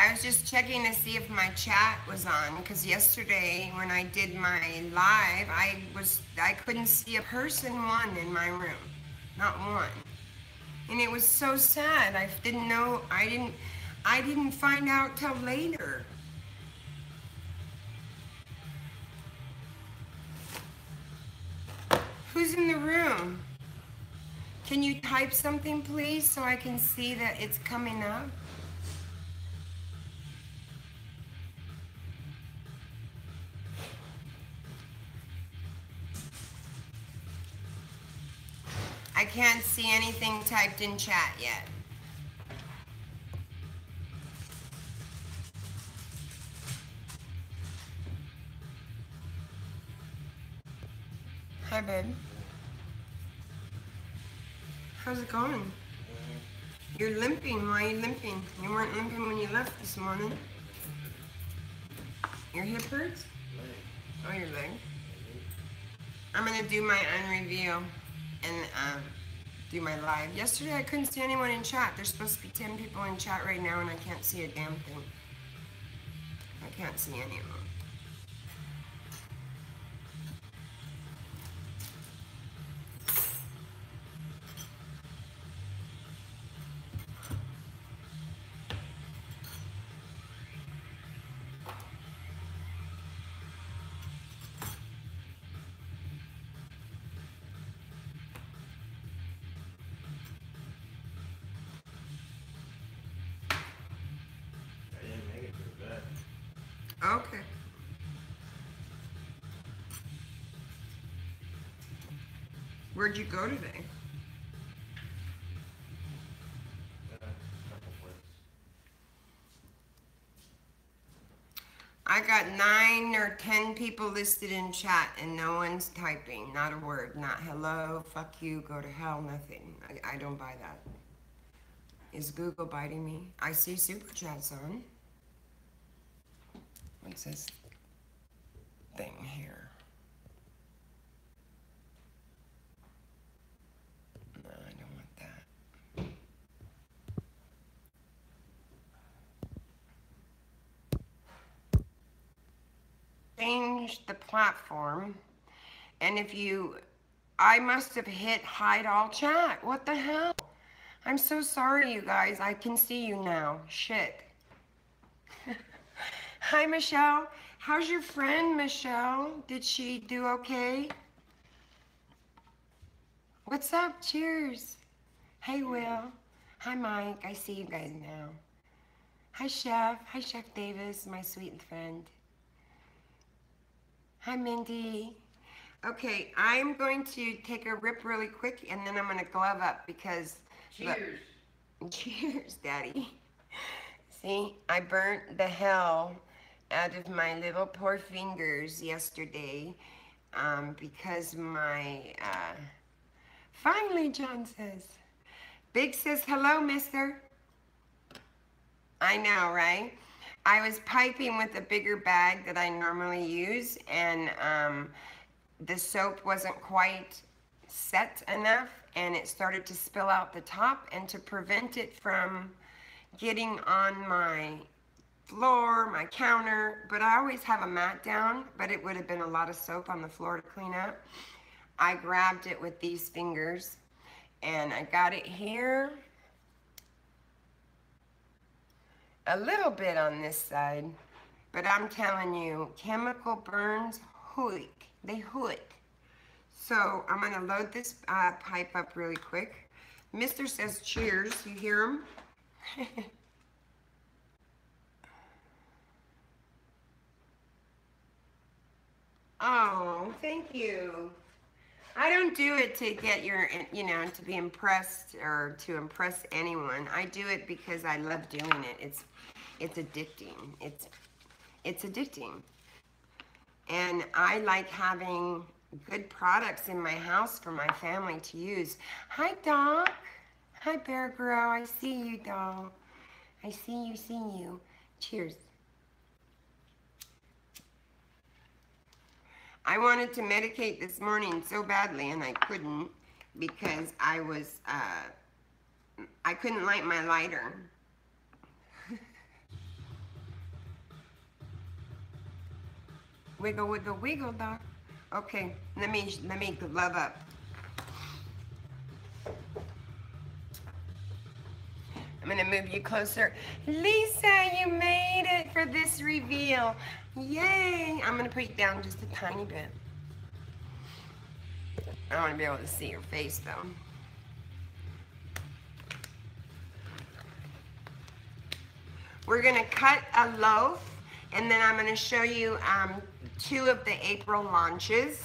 I was just checking to see if my chat was on, because yesterday when I did my live, I couldn't see a person one in my room, not one, and it was so sad. I didn't know. I didn't find out till later. Who's in the room? Can you type something, please, so I can see that it's coming up? I can't see anything typed in chat yet. Hi, babe. How's it going? You're limping. Why are you limping? You weren't limping when you left this morning. Your hip hurts? Oh, your leg. I'm gonna do my unreview and do my live. Yesterday I couldn't see anyone in chat. There's supposed to be 10 people in chat right now and I can't see a damn thing. I can't see any of them. Okay. Where'd you go today? I got 9 or 10 people listed in chat and no one's typing. Not a word. Not hello, fuck you, go to hell, nothing. I don't buy that. Is Google biting me? I see super chats on. What's this thing here? No, I don't want that. Change the platform, and if you, I must have hit hide all chat. What the hell? I'm so sorry, you guys. I can see you now. Shit. Hi, Michelle. How's your friend, Michelle? Did she do okay? What's up? Cheers. Hey, Will. Hi, Mike. I see you guys now. Hi, Chef. Hi, Chef Davis, my sweet friend. Hi, Mindy. Okay, I'm going to take a rip really quick, and then I'm going to glove up because... Cheers. Look, cheers, Daddy. See, I burnt the hell out of my little poor fingers yesterday because my... Finally, John says. Big says, hello, mister. I know, right? I was piping with a bigger bag that I normally use, and the soap wasn't quite set enough, and it started to spill out the top, and to prevent it from getting on my floor, my counter, but I always have a mat down, but it would have been a lot of soap on the floor to clean up. I grabbed it with these fingers, and I got it here, a little bit on this side, but I'm telling you, chemical burns, hooik, they hooik. So I'm gonna load this pipe up really quick. Mister says cheers, you hear him? Oh, thank you. I don't do it to get your, to be impressed or to impress anyone. I do it because I love doing it. It's addicting. It's addicting. And I like having good products in my house for my family to use. Hi, Doc. Hi, Bear Girl. I see you, doll. I see you. Cheers. I wanted to medicate this morning so badly, and I couldn't because I couldn't light my lighter. Wiggle, wiggle, wiggle, doc. Okay, let me glove up. I'm gonna move you closer. Lisa, you made it for this reveal. Yay! I'm gonna put you down just a tiny bit. I want to be able to see your face though. We're gonna cut a loaf, and then I'm gonna show you 2 of the April launches.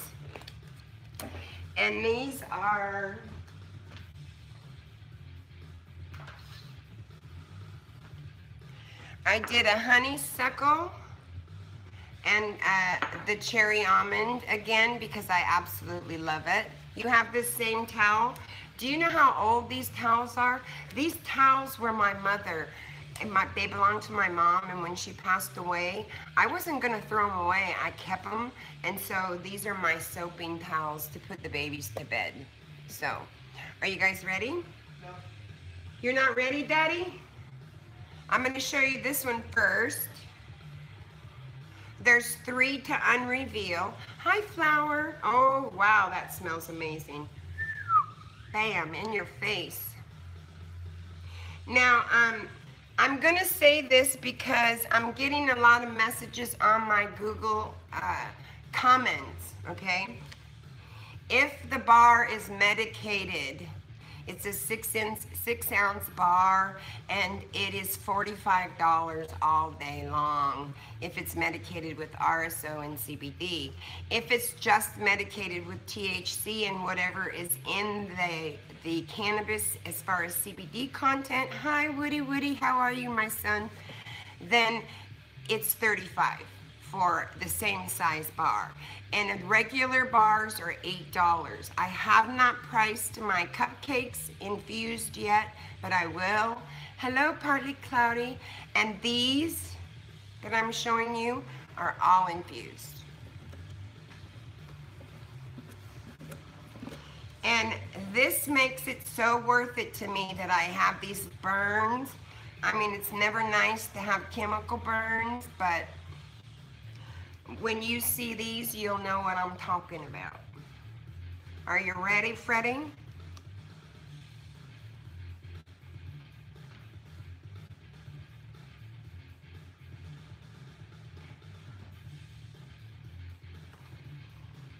And these are I did a honeysuckle and the cherry almond again because I absolutely love it. You have this same towel. Do you know how old these towels are? These towels were my mother. And they belonged to my mom, and when she passed away, I wasn't gonna throw them away. I kept them, and so these are my soaping towels to put the babies to bed. So, are you guys ready? No. You're not ready, Daddy? I'm gonna show you this one first. There's 3 to unreveal. Hi, Flower. Oh, wow, that smells amazing. Bam, in your face. Now, I'm gonna say this because I'm getting a lot of messages on my Google comments, okay? If the bar is medicated, it's a 6-ounce bar, and it is $45 all day long if it's medicated with RSO and CBD. If it's just medicated with THC and whatever is in the cannabis as far as CBD content, hi Woody, how are you, my son? Then it's $35 for the same size bar. And regular bars are $8. I have not priced my cupcakes infused yet, but I will. Hello, Partly Cloudy. And these that I'm showing you are all infused. And this makes it so worth it to me that I have these burns. I mean, it's never nice to have chemical burns, but when you see these, you'll know what I'm talking about. Are you ready, Freddie?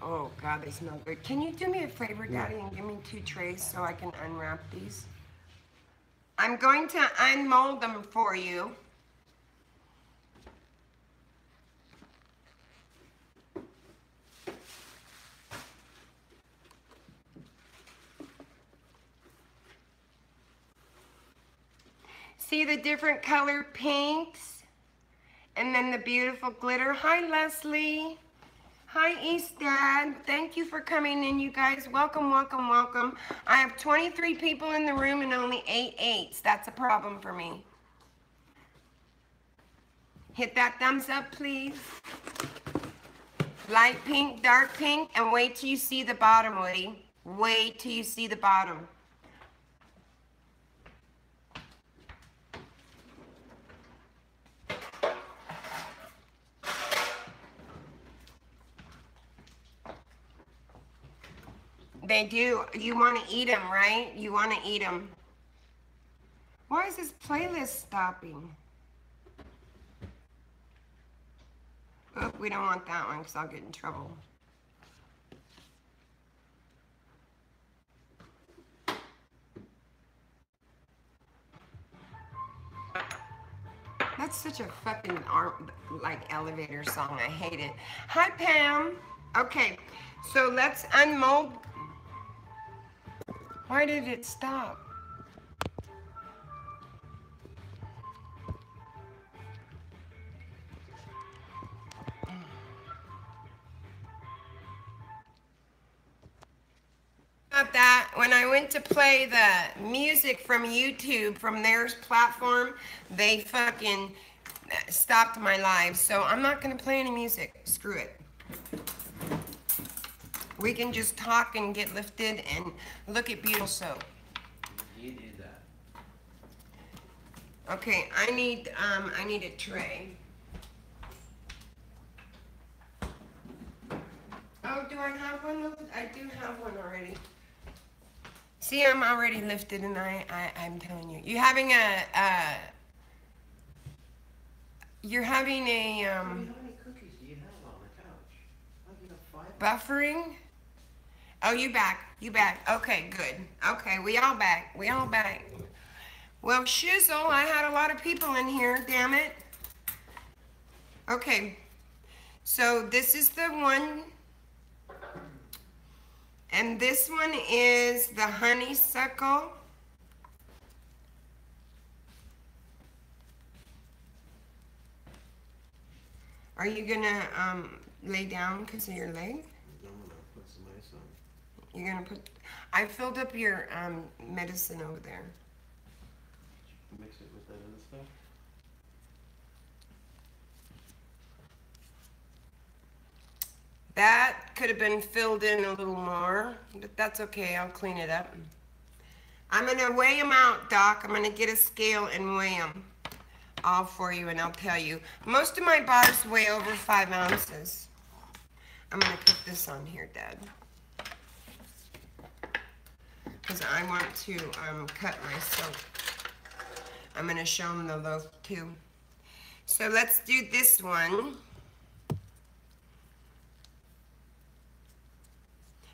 Oh, God, they smell good. Can you do me a favor, Daddy, and give me 2 trays so I can unwrap these? I'm going to unmold them for you. See the different color pinks? And then the beautiful glitter. Hi, Leslie. Hi, Eastad. Thank you for coming in, you guys. Welcome, welcome, welcome. I have 23 people in the room and only 8 8s. That's a problem for me. Hit that thumbs up, please. Light pink, dark pink, and wait till you see the bottom, Woody. Wait till you see the bottom. They do. You want to eat them, right? You want to eat them. Why is this playlist stopping? Oh, we don't want that one because I'll get in trouble. That's such a fucking elevator song. I hate it. Hi, Pam. Okay, so let's unmold. Why did it stop? About that, when I went to play the music from YouTube, from their platform, they fucking stopped my live. So I'm not gonna play any music. Screw it. We can just talk and get lifted and look at beautiful soap. You do that. Okay, I need a tray. have one? I do have one already. See, I'm already lifted, and I'm telling you, you're having How many cookies do you have on the couch? Like you have 5? buffering. Oh, you back? You back? Okay, good. Okay, we all back. We all back. Well, shizzle, I had a lot of people in here. Damn it. Okay, so this is the one, and this one is the honeysuckle. Are you gonna lay down because of your leg? No, I'm gonna put some ice on. You're gonna put. I filled up your medicine over there. Mix it with that other stuff. That could have been filled in a little more, but that's okay. I'll clean it up. I'm gonna weigh them out, Doc. I'm gonna get a scale and weigh them all for you, and I'll tell you. Most of my bars weigh over 5 ounces. I'm gonna put this on here, Dad, because I want to cut my soap. I'm gonna show them the loaf too. So let's do this one.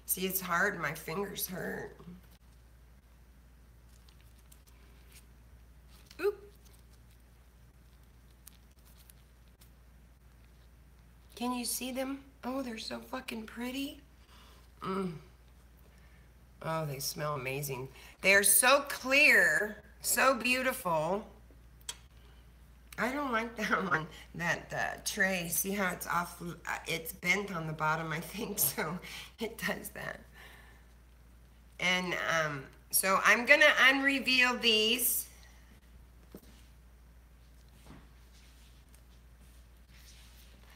See, it's hard. My fingers hurt. Oop. Can you see them? Oh, they're so fucking pretty. Oh, they smell amazing. They're so clear, so beautiful. I don't like that one, that tray. See how it's off, it's bent on the bottom, I think, so it does that. And so I'm gonna unreveal these.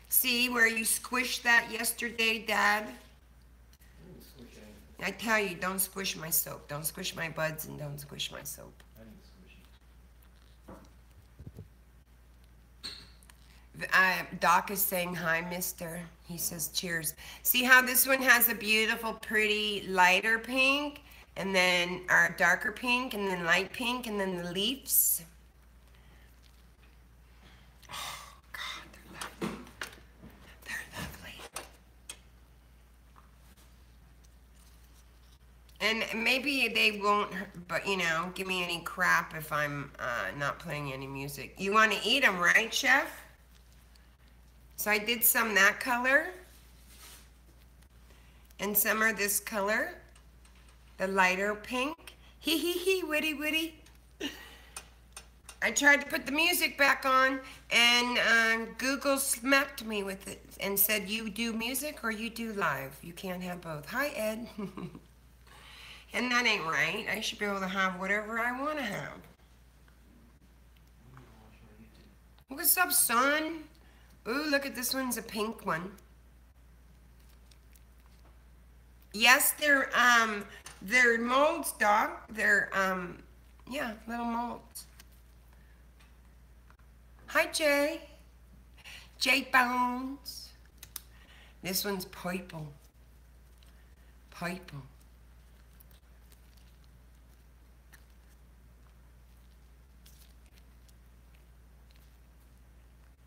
See where you squished that yesterday, Dad? I didn't squish anything. I tell you, don't squish my soap. Don't squish my buds and don't squish my soap. I didn't squish it. Doc is saying hi, mister. He says cheers. See how this one has a beautiful, pretty, lighter pink, and then our darker pink, and then light pink, and then the leaves. Oh, God, they're lovely. They're lovely. And maybe they won't, but you know, give me any crap if I'm not playing any music. You want to eat them, right, Chef? So I did some that color, and some are this color, the lighter pink. Hee hee hee, witty witty. I tried to put the music back on, and Google smacked me with it and said, you do music or you do live. You can't have both. Hi, Ed. And that ain't right. I should be able to have whatever I want to have. What's up, son? Ooh, look at this one's a pink one. Yes, they're molds, Doc. They're yeah, little molds. Hi, Jay. Jay Bones. This one's purple. Purple.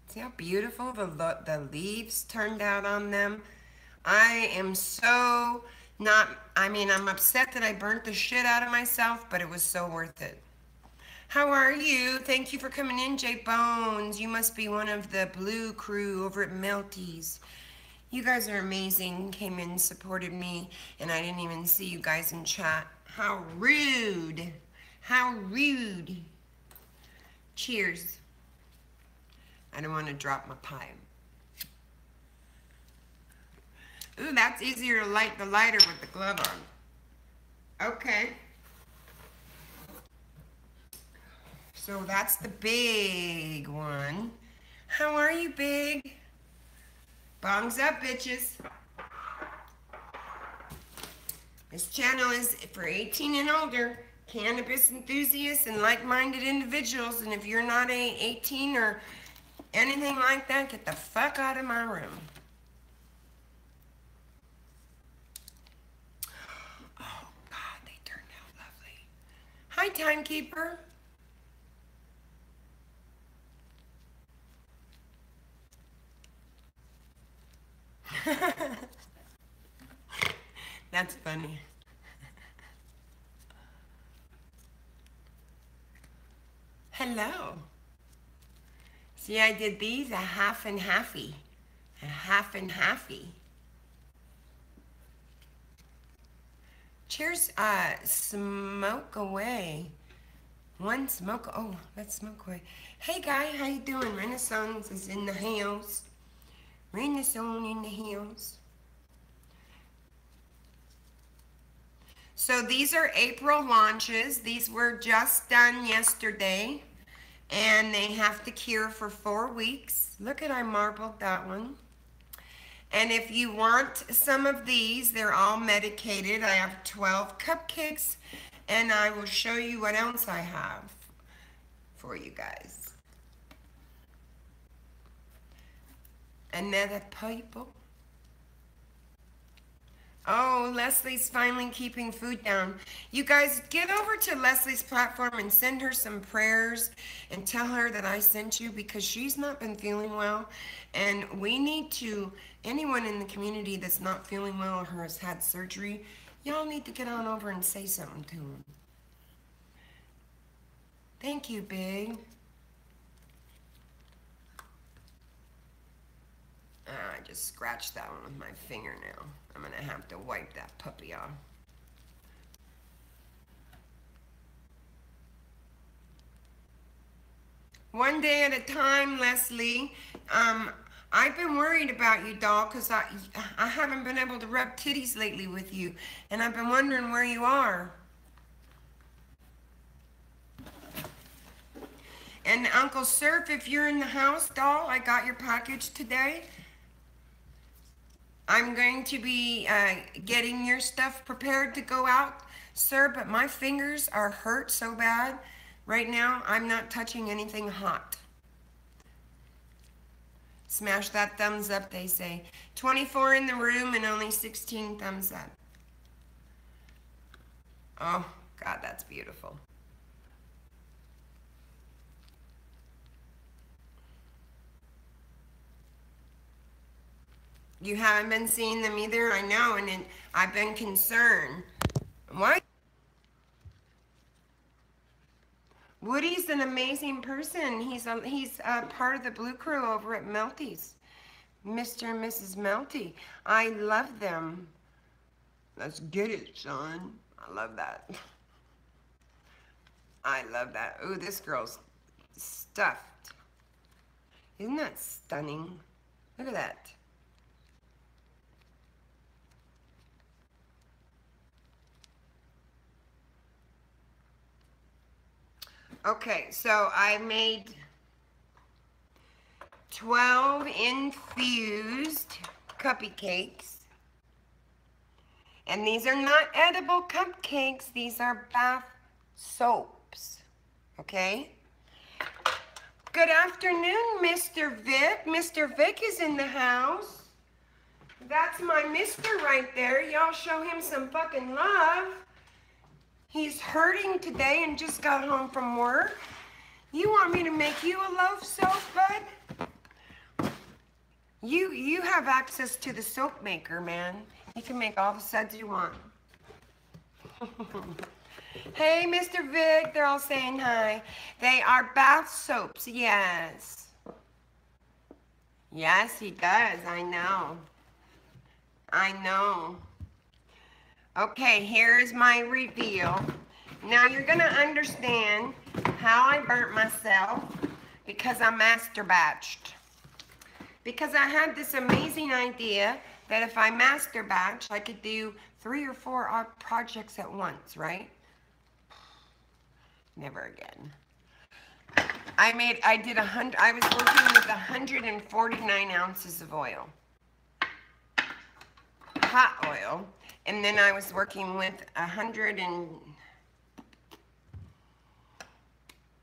See how beautiful the leaves turned out on them? I am so not, I mean, I'm upset that I burnt the shit out of myself, but it was so worth it. How are you? Thank you for coming in, Jay Bones. You must be one of the blue crew over at Melty's. You guys are amazing. Came in, supported me, and I didn't even see you guys in chat. How rude. How rude. Cheers. I don't want to drop my pipe. Ooh, that's easier to light the lighter with the glove on. Okay. So that's the big one. How are you, big? Bongs up, bitches. This channel is for 18 and older, cannabis enthusiasts and like-minded individuals. And if you're not 18 or anything like that, get the fuck out of my room. Hi, timekeeper. That's funny. Hello. See, I did these a half and halfy. A half and halfy. Cheers, smoke away. One smoke, oh, let's smoke away. Hey guy, how you doing? Renaissance is in the house. Renaissance in the house. So these are April launches. These were just done yesterday. And they have to cure for 4 weeks. Look at, I marbled that one. And if you want some of these, they're all medicated. I have 12 cupcakes, and I will show you what else I have for you guys. Another people. Oh, Leslie's finally keeping food down. You guys, get over to Leslie's platform and send her some prayers and tell her that I sent you, because she's not been feeling well. And we need to, anyone in the community that's not feeling well or has had surgery, y'all need to get on over and say something to them. Thank you, Big. I just scratched that one with my fingernail. I'm gonna have to wipe that puppy off. One day at a time, Leslie. I've been worried about you, doll, because I haven't been able to rub titties lately with you, and I've been wondering where you are. And Uncle Surf, if you're in the house, doll, I got your package today. I'm going to be getting your stuff prepared to go out, sir, but my fingers are hurt so bad. Right now, I'm not touching anything hot. Smash that thumbs up, they say. 24 in the room and only 16 thumbs up. Oh, God, that's beautiful. You haven't been seeing them either, I know, and I've been concerned. Why? Woody's an amazing person. He's a part of the Blue Crew over at Melty's. Mr. and Mrs. Melty. I love them. Let's get it, son. I love that. I love that. Ooh, this girl's stuffed. Isn't that stunning? Look at that. Okay, so I made 12 infused cupcakes. And these are not edible cupcakes, these are bath soaps. Okay? Good afternoon, Mr. Vic. Mr. Vic is in the house. That's my mister right there. Y'all show him some fucking love. He's hurting today and just got home from work. You want me to make you a loaf soap, bud? You have access to the soap maker, man. You can make all the suds you want. Hey, Mr. Vic, they're all saying hi. They are bath soaps, yes. Yes, he does, I know. I know. Okay, here's my reveal. Now you're gonna understand how I burnt myself because I master batched. Because I had this amazing idea that if I master batch, I could do 3 or 4 projects at once, right? Never again. I was working with 149 ounces of oil. Hot oil. And then I was working with 100 and,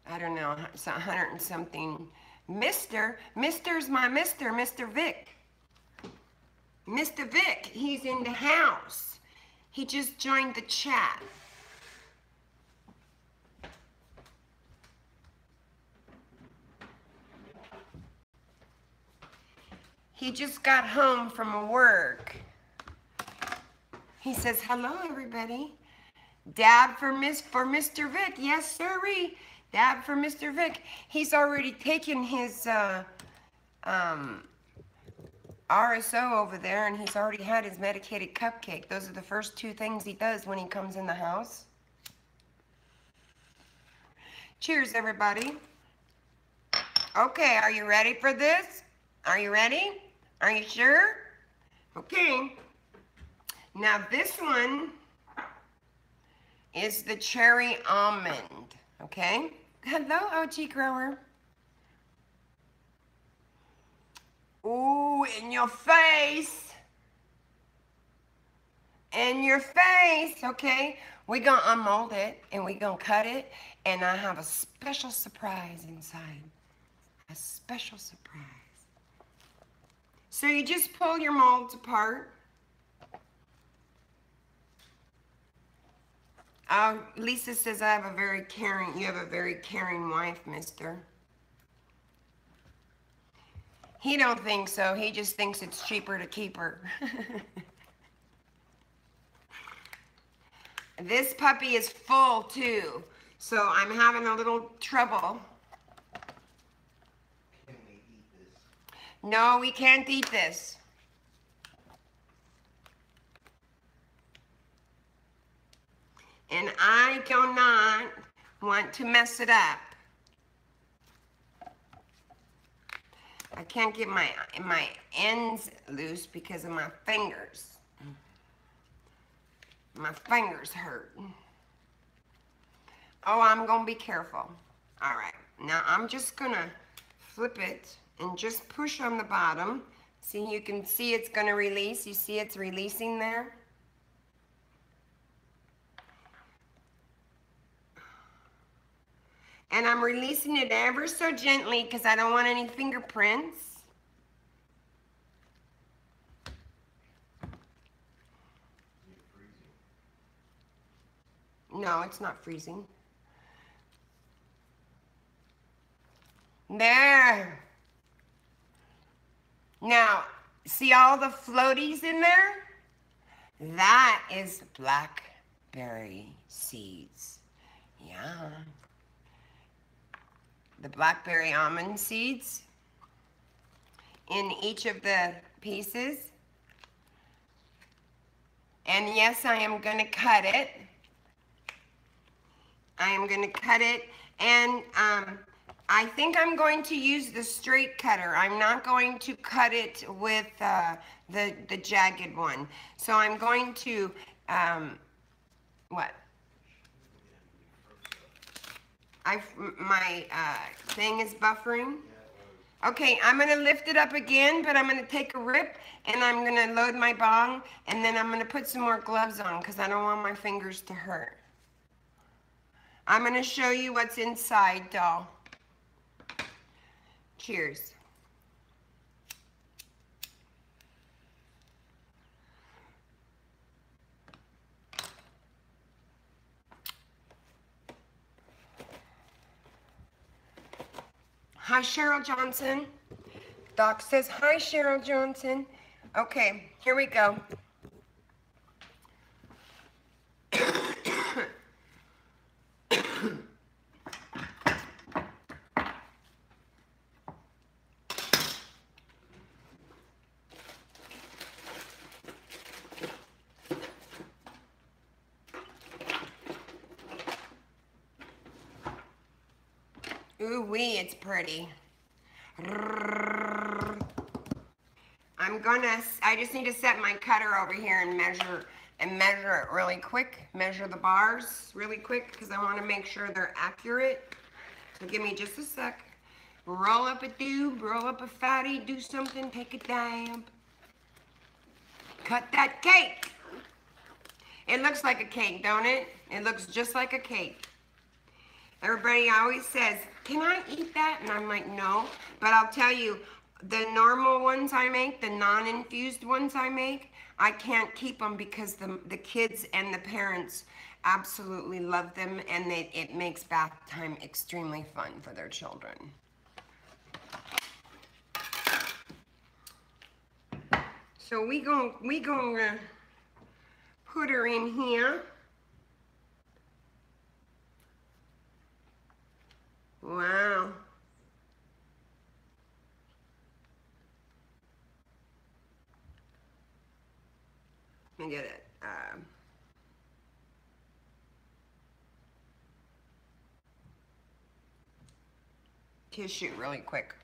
I don't know, 100 and something. Mister's my Mr. Vic. Mr. Vic, he's in the house. He just joined the chat. He just got home from work. He says, hello, everybody. Dab for Mr. Vic. Yes, sirree. Dab for Mr. Vic. He's already taken his RSO over there, and he's already had his medicated cupcake. Those are the first two things he does when he comes in the house. Cheers, everybody. Okay, are you ready for this? Are you ready? Are you sure? Okay. Now this one is the cherry almond. Okay? Hello, OG grower. Ooh, in your face. In your face, okay? We're gonna unmold it and we're gonna cut it, and I have a special surprise inside. A special surprise. So you just pull your molds apart. Lisa says you have a very caring wife, mister. He don't think so. He just thinks it's cheaper to keep her. This puppy is full too, so I'm having a little trouble. Can we eat this? No, we can't eat this. And I do not want to mess it up. I can't get my ends loose because of my fingers. My fingers hurt. Oh, I'm gonna be careful. All right, now I'm just gonna flip it and just push on the bottom. See, you can see it's gonna release. You see it's releasing there? And I'm releasing it ever so gently because I don't want any fingerprints. No, it's not freezing. There. Now, see all the floaties in there? That is blackberry seeds. Yeah. The blackberry almond seeds in each of the pieces. And yes, I am going to cut it. I am going to cut it, and I think I'm going to use the straight cutter. I'm not going to cut it with the jagged one. So I'm going to, what? My thing is buffering. Okay, I'm going to lift it up again, but I'm going to take a rip, and I'm going to load my bong, and then I'm going to put some more gloves on because I don't want my fingers to hurt. I'm going to show you what's inside, doll. Cheers. Hi, Cheryl Johnson. Doc says, hi, Cheryl Johnson. Okay, here we go. Ooh-wee, it's pretty. I just need to set my cutter over here and measure it really quick. Measure the bars really quick because I want to make sure they're accurate. So give me just a sec. Roll up a doob, roll up a fatty, do something, take a dab. Cut that cake. It looks like a cake, don't it? It looks just like a cake. Everybody always says, can I eat that? And I'm like, no. But I'll tell you, the normal ones I make, the non-infused ones I make, I can't keep them because the kids and the parents absolutely love them, and it makes bath time extremely fun for their children. So we gonna put her in here. Wow. Let me get it. Tissue really quick.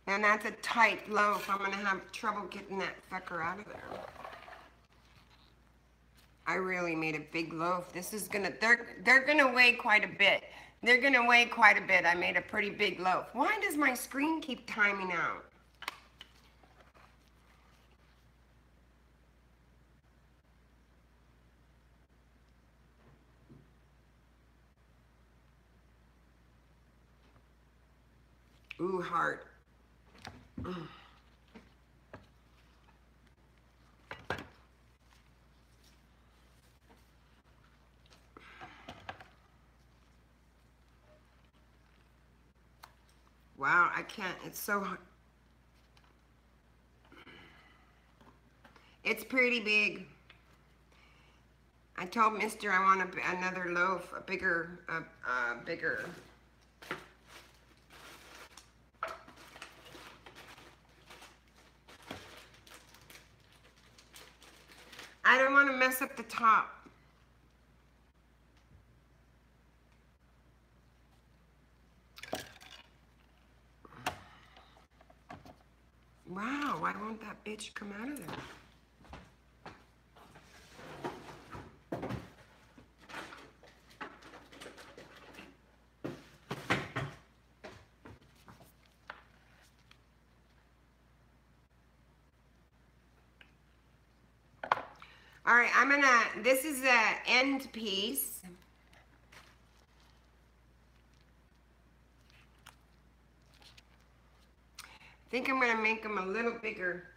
And that's a tight loaf. I'm gonna have trouble getting that fucker out of there. I really made a big loaf. This is gonna, they're gonna weigh quite a bit. They're gonna weigh quite a bit. I made a pretty big loaf. Why does my screen keep timing out? Ooh, heart. Wow, I can't, it's so hard. It's pretty big. I told Mister I want another loaf, a bigger. I don't want to mess up the top. Wow, why won't that bitch come out of there? All right, this is the end piece. I think I'm gonna make them a little bigger.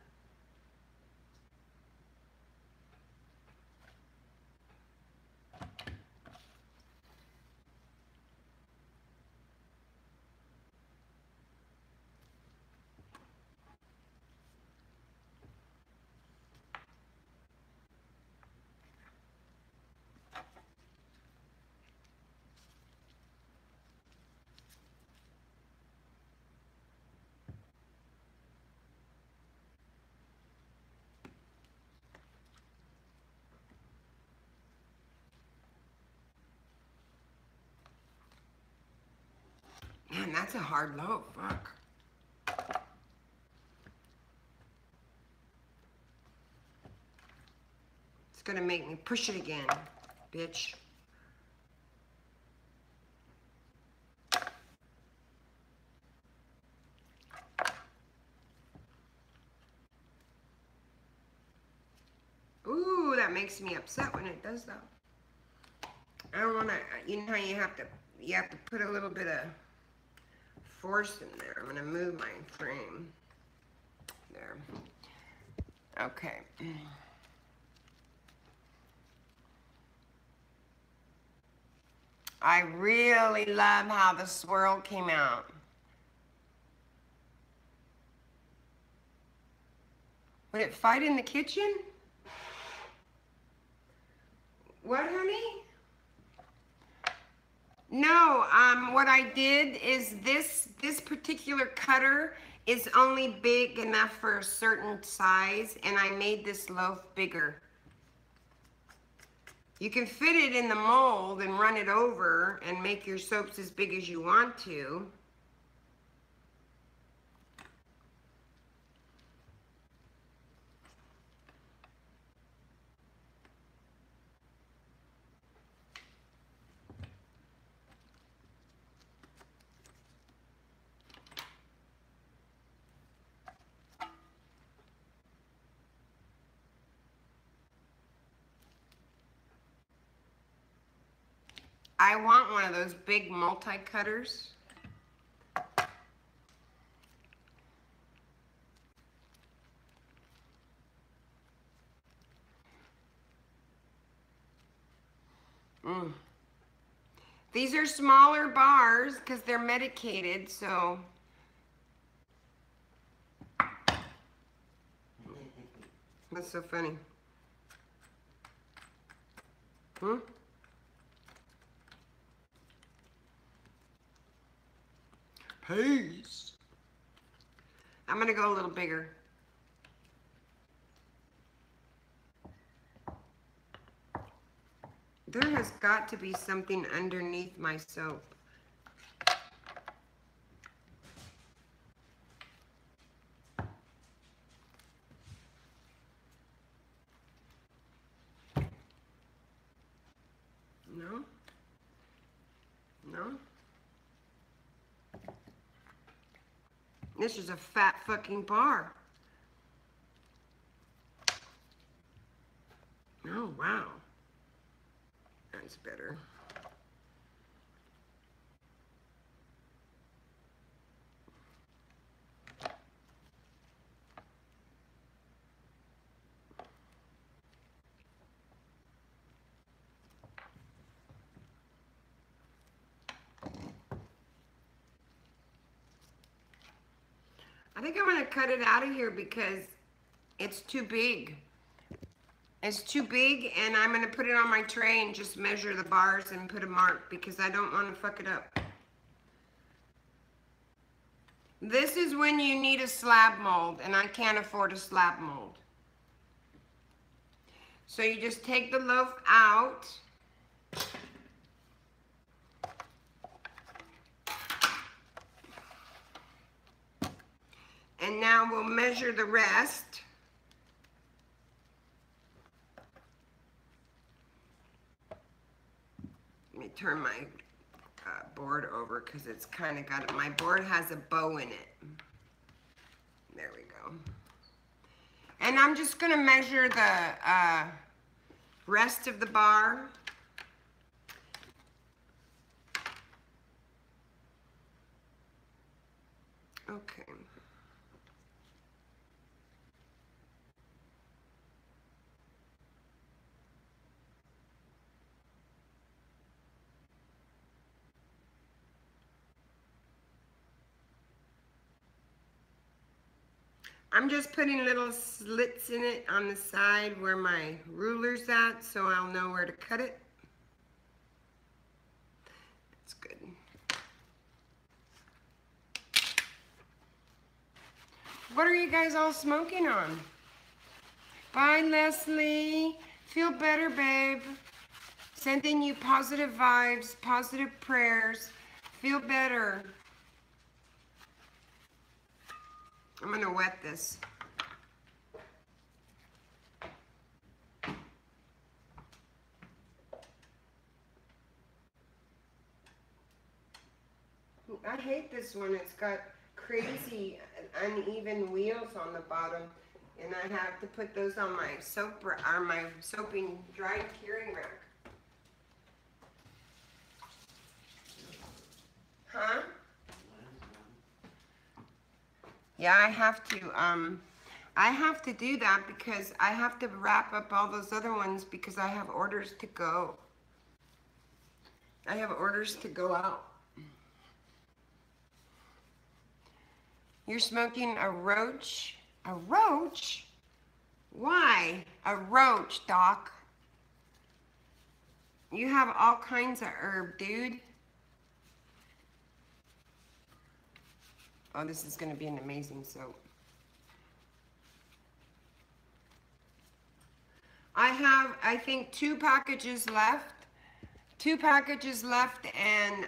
Man, that's a hard loaf, fuck. It's gonna make me push it again, bitch. Ooh, that makes me upset when it does that. I don't wanna, you know how you have to put a little bit of force in there. I'm gonna move my frame. There. Okay. I really love how the swirl came out. Would it fight in the kitchen? What, honey? No, what I did is this particular cutter is only big enough for a certain size, and I made this loaf bigger. You can fit it in the mold and run it over and make your soaps as big as you want to. I want one of those big multi-cutters. Mm. These are smaller bars because they're medicated, so. That's so funny. Hmm? Peace. I'm gonna go a little bigger. There has got to be something underneath my soap. No? No? This is a fat fucking bar. Oh, wow. That's better. I think I'm gonna cut it out of here because it's too big. It's too big, and I'm gonna put it on my tray and just measure the bars and put a mark because I don't want to fuck it up. This is when you need a slab mold, and I can't afford a slab mold. So you just take the loaf out. And now we'll measure the rest. Let me turn my board over because it's kind of got, my board has a bow in it. There we go. And I'm just going to measure the rest of the bar. Okay. I'm just putting little slits in it on the side where my ruler's at so I'll know where to cut it. That's good. What are you guys all smoking on? Bye, Leslie. Feel better, babe. Sending you positive vibes, positive prayers. Feel better. I'm gonna wet this. I hate this one. It's got crazy uneven wheels on the bottom, and I have to put those on my soap or my soaping dry curing rack. Huh? Yeah, I have to do that because I have to wrap up all those other ones because I have orders to go. I have orders to go out. You're smoking a roach? A roach? Why? A roach, Doc. You have all kinds of herb, dude. Oh, this is going to be an amazing soap. I have, I think, 2 packages left. 2 packages left, and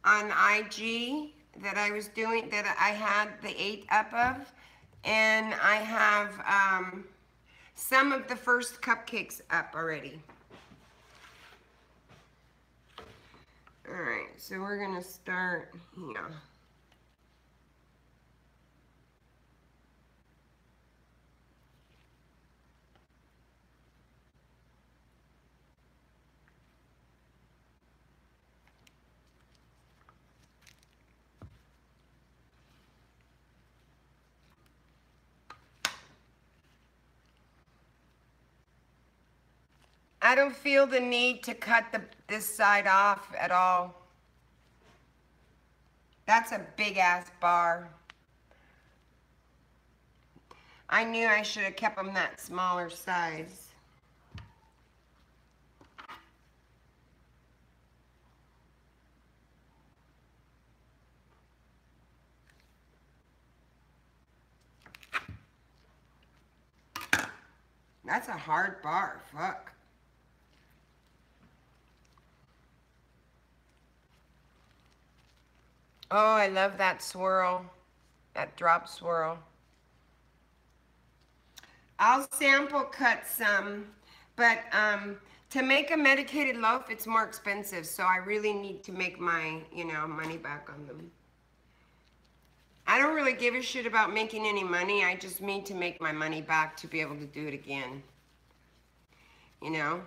on IG that I was doing, that I had the 8 up of, and I have some of the first cupcakes up already. All right, so we're gonna start here. I don't feel the need to cut this side off at all. That's a big ass bar. I knew I should have kept them that smaller size. That's a hard bar, fuck. Oh, I love that swirl, that drop swirl. I'll sample cut some, but to make a medicated loaf, it's more expensive, so I really need to make my, money back on them. I don't really give a shit about making any money. I just need to make my money back to be able to do it again. You know?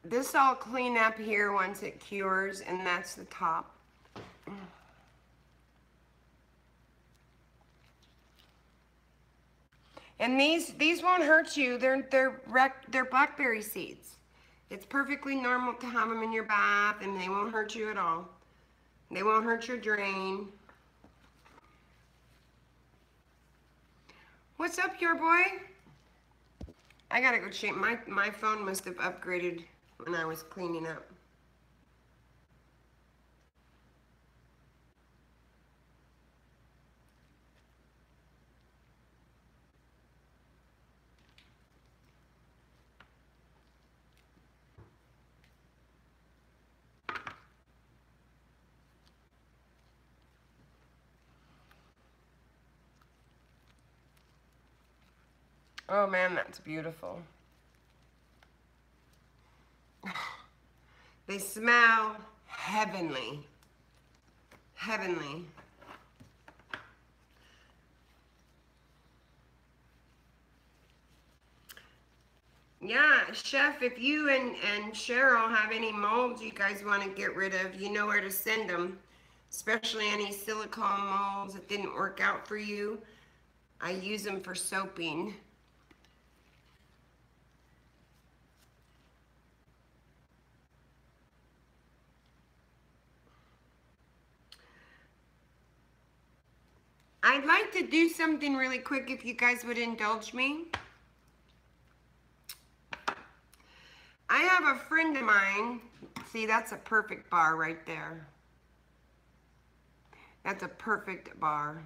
This I'll clean up here once it cures, and that's the top. And these won't hurt you. They're blackberry seeds. It's perfectly normal to have them in your bath, and they won't hurt you at all. They won't hurt your drain. What's up, your boy? I gotta go change. My phone must have upgraded when I was cleaning up. Oh man, that's beautiful. They smell heavenly. Heavenly. Yeah, Chef, if you and Cheryl have any molds you guys want to get rid of, you know where to send them. Especially any silicone molds that didn't work out for you. I use them for soaping. I'd like to do something really quick if you guys would indulge me. I have a friend of mine. See, that's a perfect bar right there. That's a perfect bar.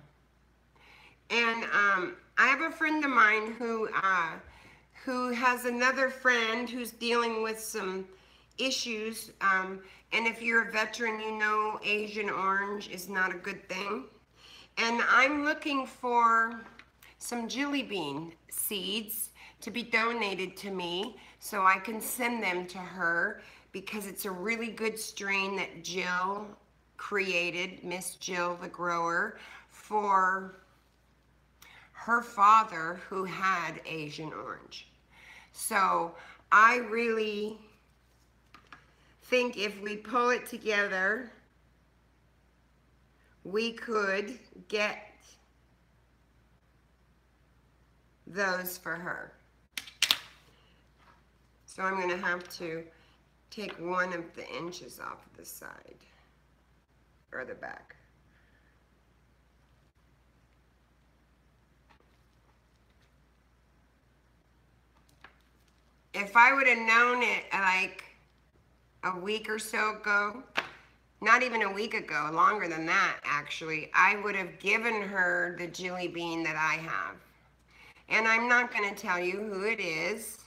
And I have a friend of mine who has another friend who's dealing with some issues. And if you're a veteran, you know Asian orange is not a good thing. And I'm looking for some jelly bean seeds to be donated to me so I can send them to her, because it's a really good strain that Jill created, Miss Jill the grower, for her father who had Asian orange. So I really think if we pull it together, we could get those for her. So I'm going to have to take one of the inches off the side or the back. If I would have known it like a week or so ago, not even a week ago, longer than that actually, I would have given her the jelly bean that I have. And I'm not going to tell you who it is.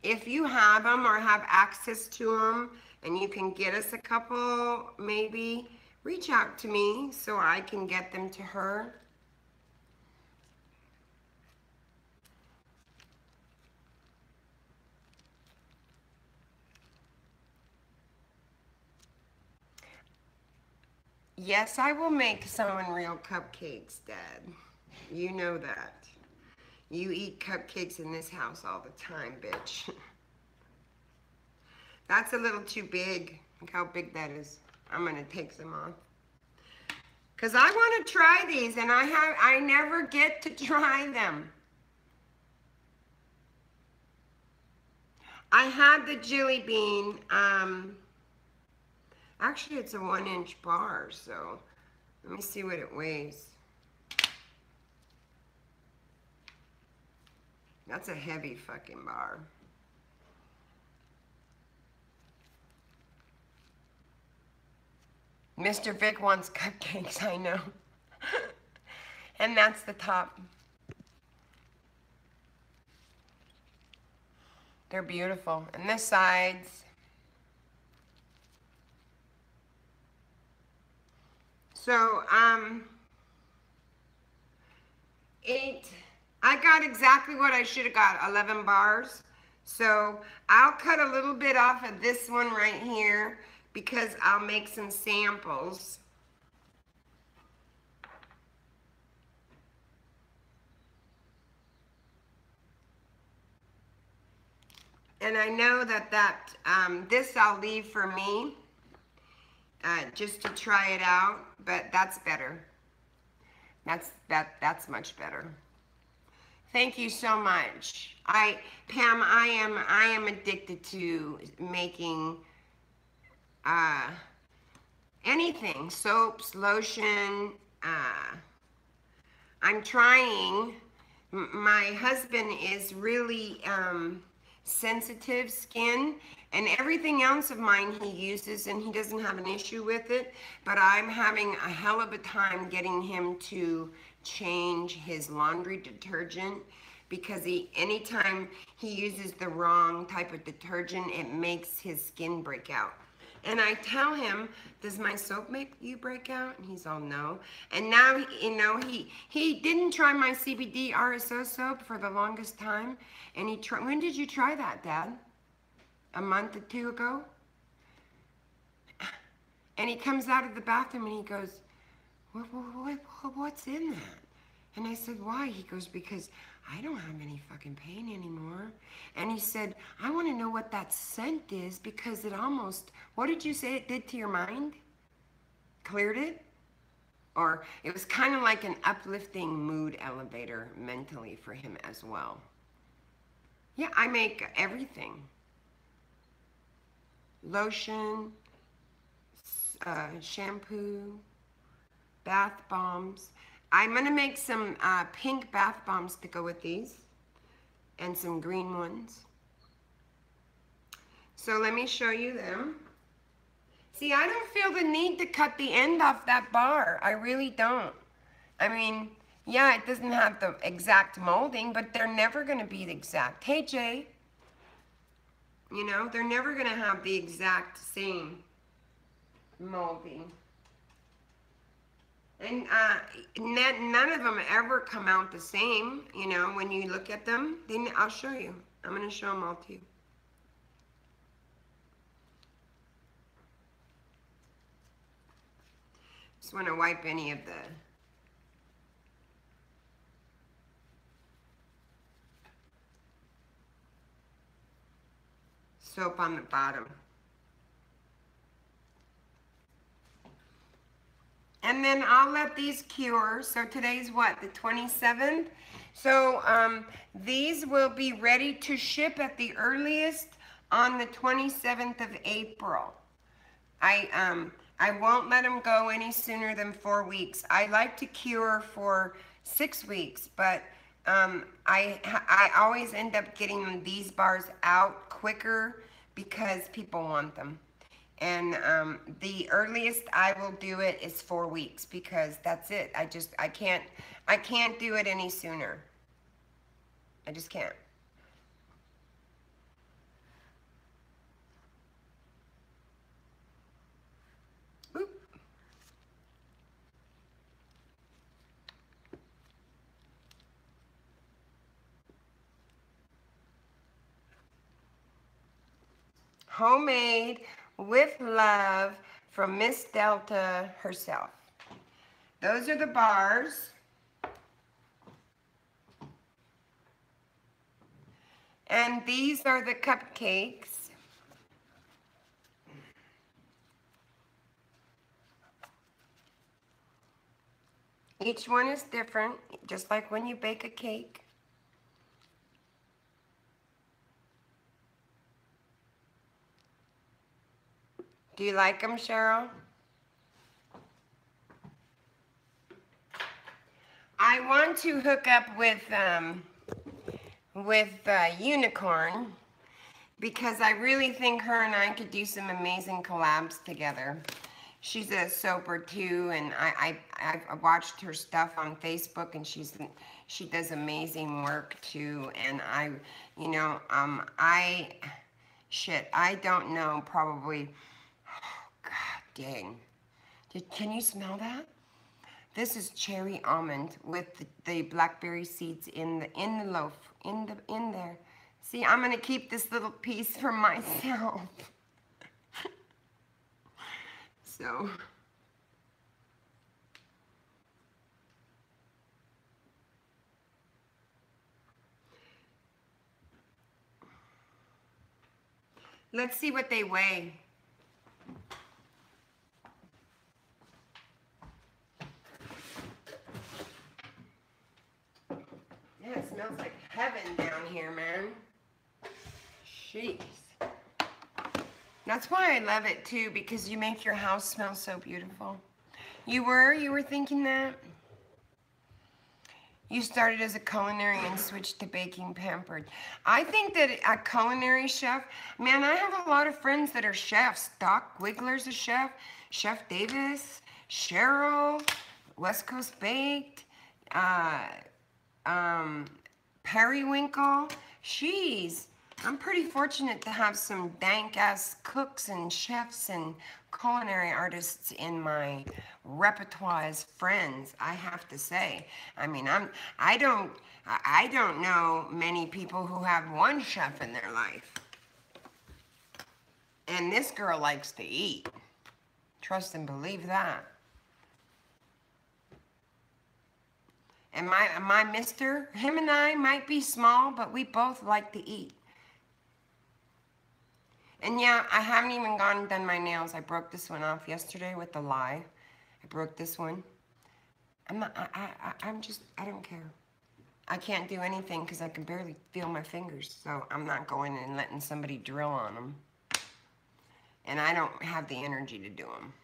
If you have them or have access to them and you can get us a couple, maybe reach out to me so I can get them to her. Yes, I will make someone real cupcakes, Dad. You know that. You eat cupcakes in this house all the time, bitch. That's a little too big. Look how big that is. I'm gonna take some off. Cause I want to try these, and I never get to try them. I had the jelly bean. Actually, it's a 1-inch bar, so let me see what it weighs. That's a heavy fucking bar. Mr. Vic wants cupcakes, I know. And that's the top. They're beautiful. And the sides. So, I got exactly what I should have got, 11 bars. So, I'll cut a little bit off of this one right here because I'll make some samples. And I know that this I'll leave for me, just to try it out, but that's better. That's much better. Thank you so much. Pam, I am addicted to making anything, soaps, lotion. I'm trying. My husband is really sensitive skin, and everything else of mine he uses, and he doesn't have an issue with it, but I'm having a hell of a time getting him to change his laundry detergent, because anytime he uses the wrong type of detergent, it makes his skin break out. And I tell him, does my soap make you break out? And he's all, no. And now, you know, he didn't try my CBD RSO soap for the longest time. And when did you try that, Dad? A month or two ago? And he comes out of the bathroom and he goes, what's in that? And I said, why? He goes, because I don't have any fucking pain anymore. And he said, I want to know what that scent is, because it almost, what did you say it did to your mind? Cleared it? Or it was kind of like an uplifting mood elevator mentally for him as well. Yeah, I make everything. Lotion, shampoo, bath bombs. I'm going to make some pink bath bombs to go with these, and some green ones. So let me show you them. See, I don't feel the need to cut the end off that bar. I really don't. I mean, yeah, it doesn't have the exact molding, but they're never going to be the exact. Hey, Jay. You know, they're never going to have the exact same molding. And none of them ever come out the same, you know, when you look at them. Then I'll show you. I'm going to show them all to you. Just want to wipe any of the soap on the bottom. And then I'll let these cure. So today's what, the 27th? So these will be ready to ship at the earliest on the 27th of April. I won't let them go any sooner than 4 weeks. I like to cure for 6 weeks, but I always end up getting these bars out quicker because people want them. And the earliest I will do it is 4 weeks, because that's it. I can't do it any sooner. I just can't. Oop. Homemade, with love, from Miss Delta herself. Those are the bars. And these are the cupcakes. Each one is different, just like when you bake a cake. Do you like them, Cheryl? I want to hook up with Unicorn because I really think her and I could do some amazing collabs together. She's a soaper too, and I've watched her stuff on Facebook, and she does amazing work too. And I don't know, probably. Oh, God dang! Can you smell that? This is cherry almond with the blackberry seeds in the loaf in there. See, I'm gonna keep this little piece for myself. So let's see what they weigh. Yeah, it smells like heaven down here, man. Jeez. That's why I love it too, because you make your house smell so beautiful. You were thinking that? You started as a culinary and switched to baking pampered. I think that a culinary chef, man, I have a lot of friends that are chefs. Doc Wiggler's a chef, Chef Davis, Cheryl, West Coast Baked, Periwinkle. I'm pretty fortunate to have some dank-ass cooks and chefs and culinary artists in my repertoire as friends, I have to say. I mean, I don't know many people who have one chef in their life. And this girl likes to eat. Trust and believe that. And my mister, him and I might be small, but we both like to eat. And yeah, I haven't even gone and done my nails. I broke this one off yesterday with the lye. I broke this one. I don't care. I can't do anything because I can barely feel my fingers. So I'm not going and letting somebody drill on them. And I don't have the energy to do them.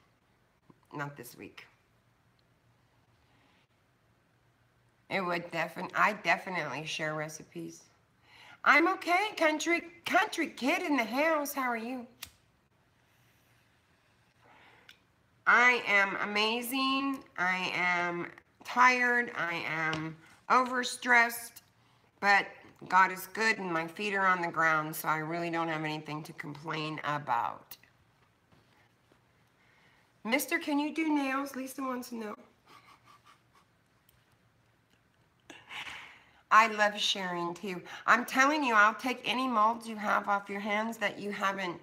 Not this week. I definitely share recipes. I'm okay, country kid in the house. How are you? I am amazing. I am tired. I am overstressed, but God is good and my feet are on the ground, so I really don't have anything to complain about. Mister, can you do nails? Lisa wants to know. I love sharing too. I'm telling you, I'll take any molds you have off your hands that you haven't,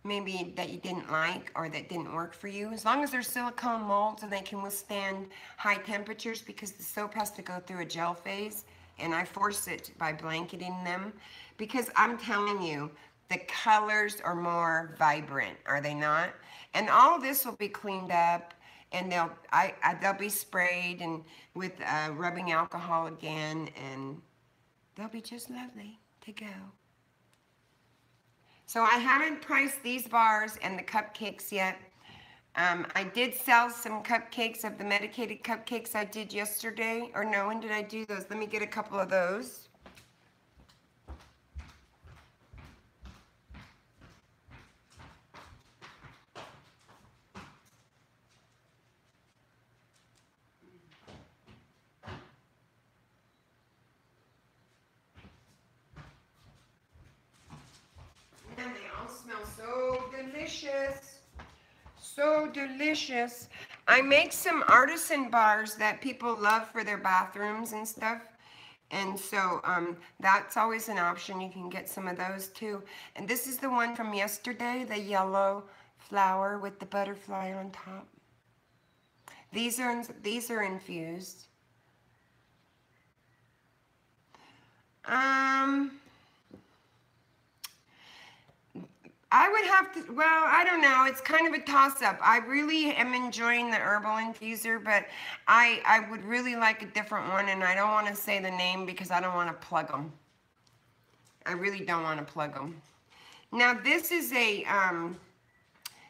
maybe that you didn't like or that didn't work for you. As long as they're silicone molds and they can withstand high temperatures, because the soap has to go through a gel phase, and I force it by blanketing them, because I'm telling you, the colors are more vibrant, are they not? And all this will be cleaned up, and they'll be sprayed and with rubbing alcohol again, and they'll be just lovely to go. So I haven't priced these bars and the cupcakes yet. I did sell some cupcakes of the medicated cupcakes I did yesterday. Or no, when did I do those? Let me get a couple of those. And they all smell so delicious. So delicious. I make some artisan bars that people love for their bathrooms and stuff. And so that's always an option. You can get some of those too. And this is the one from yesterday, the yellow flower with the butterfly on top. These are infused. I would have to, well, I don't know. It's kind of a toss-up. I really am enjoying the herbal infuser, but I would really like a different one, and I don't want to say the name because I don't want to plug them. I really don't want to plug them. Now, this is a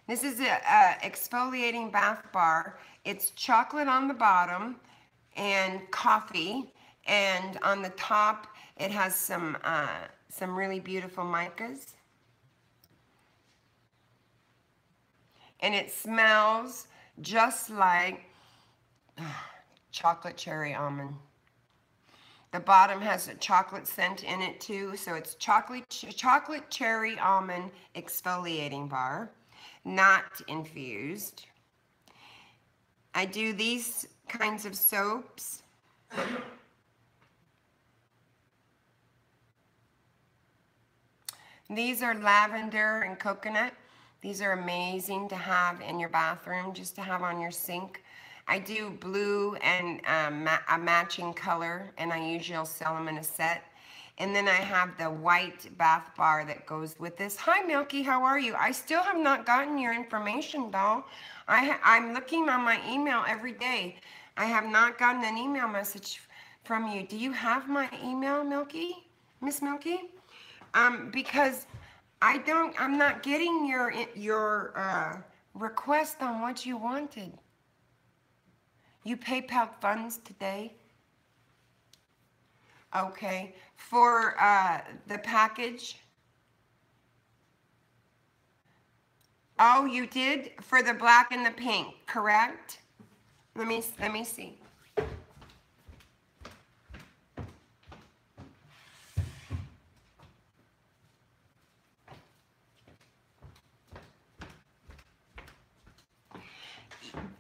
exfoliating bath bar. It's chocolate on the bottom and coffee, and on the top it has some really beautiful micas. And it smells just like chocolate cherry almond. The bottom has a chocolate scent in it too, so it's chocolate cherry almond exfoliating bar, not infused. I do these kinds of soaps. These are lavender and coconut. These are amazing to have in your bathroom, just to have on your sink. I do blue and a matching color, and I usually sell them in a set. And then I have the white bath bar that goes with this. Hi, Milky, how are you? I still have not gotten your information, doll. I'm looking on my email every day. I have not gotten an email message from you. Do you have my email, Milky? Miss Milky? Because I'm not getting your request on what you wanted. You PayPal funds today? Okay. For the package? Oh, you did? For the black and the pink, correct? Let me see.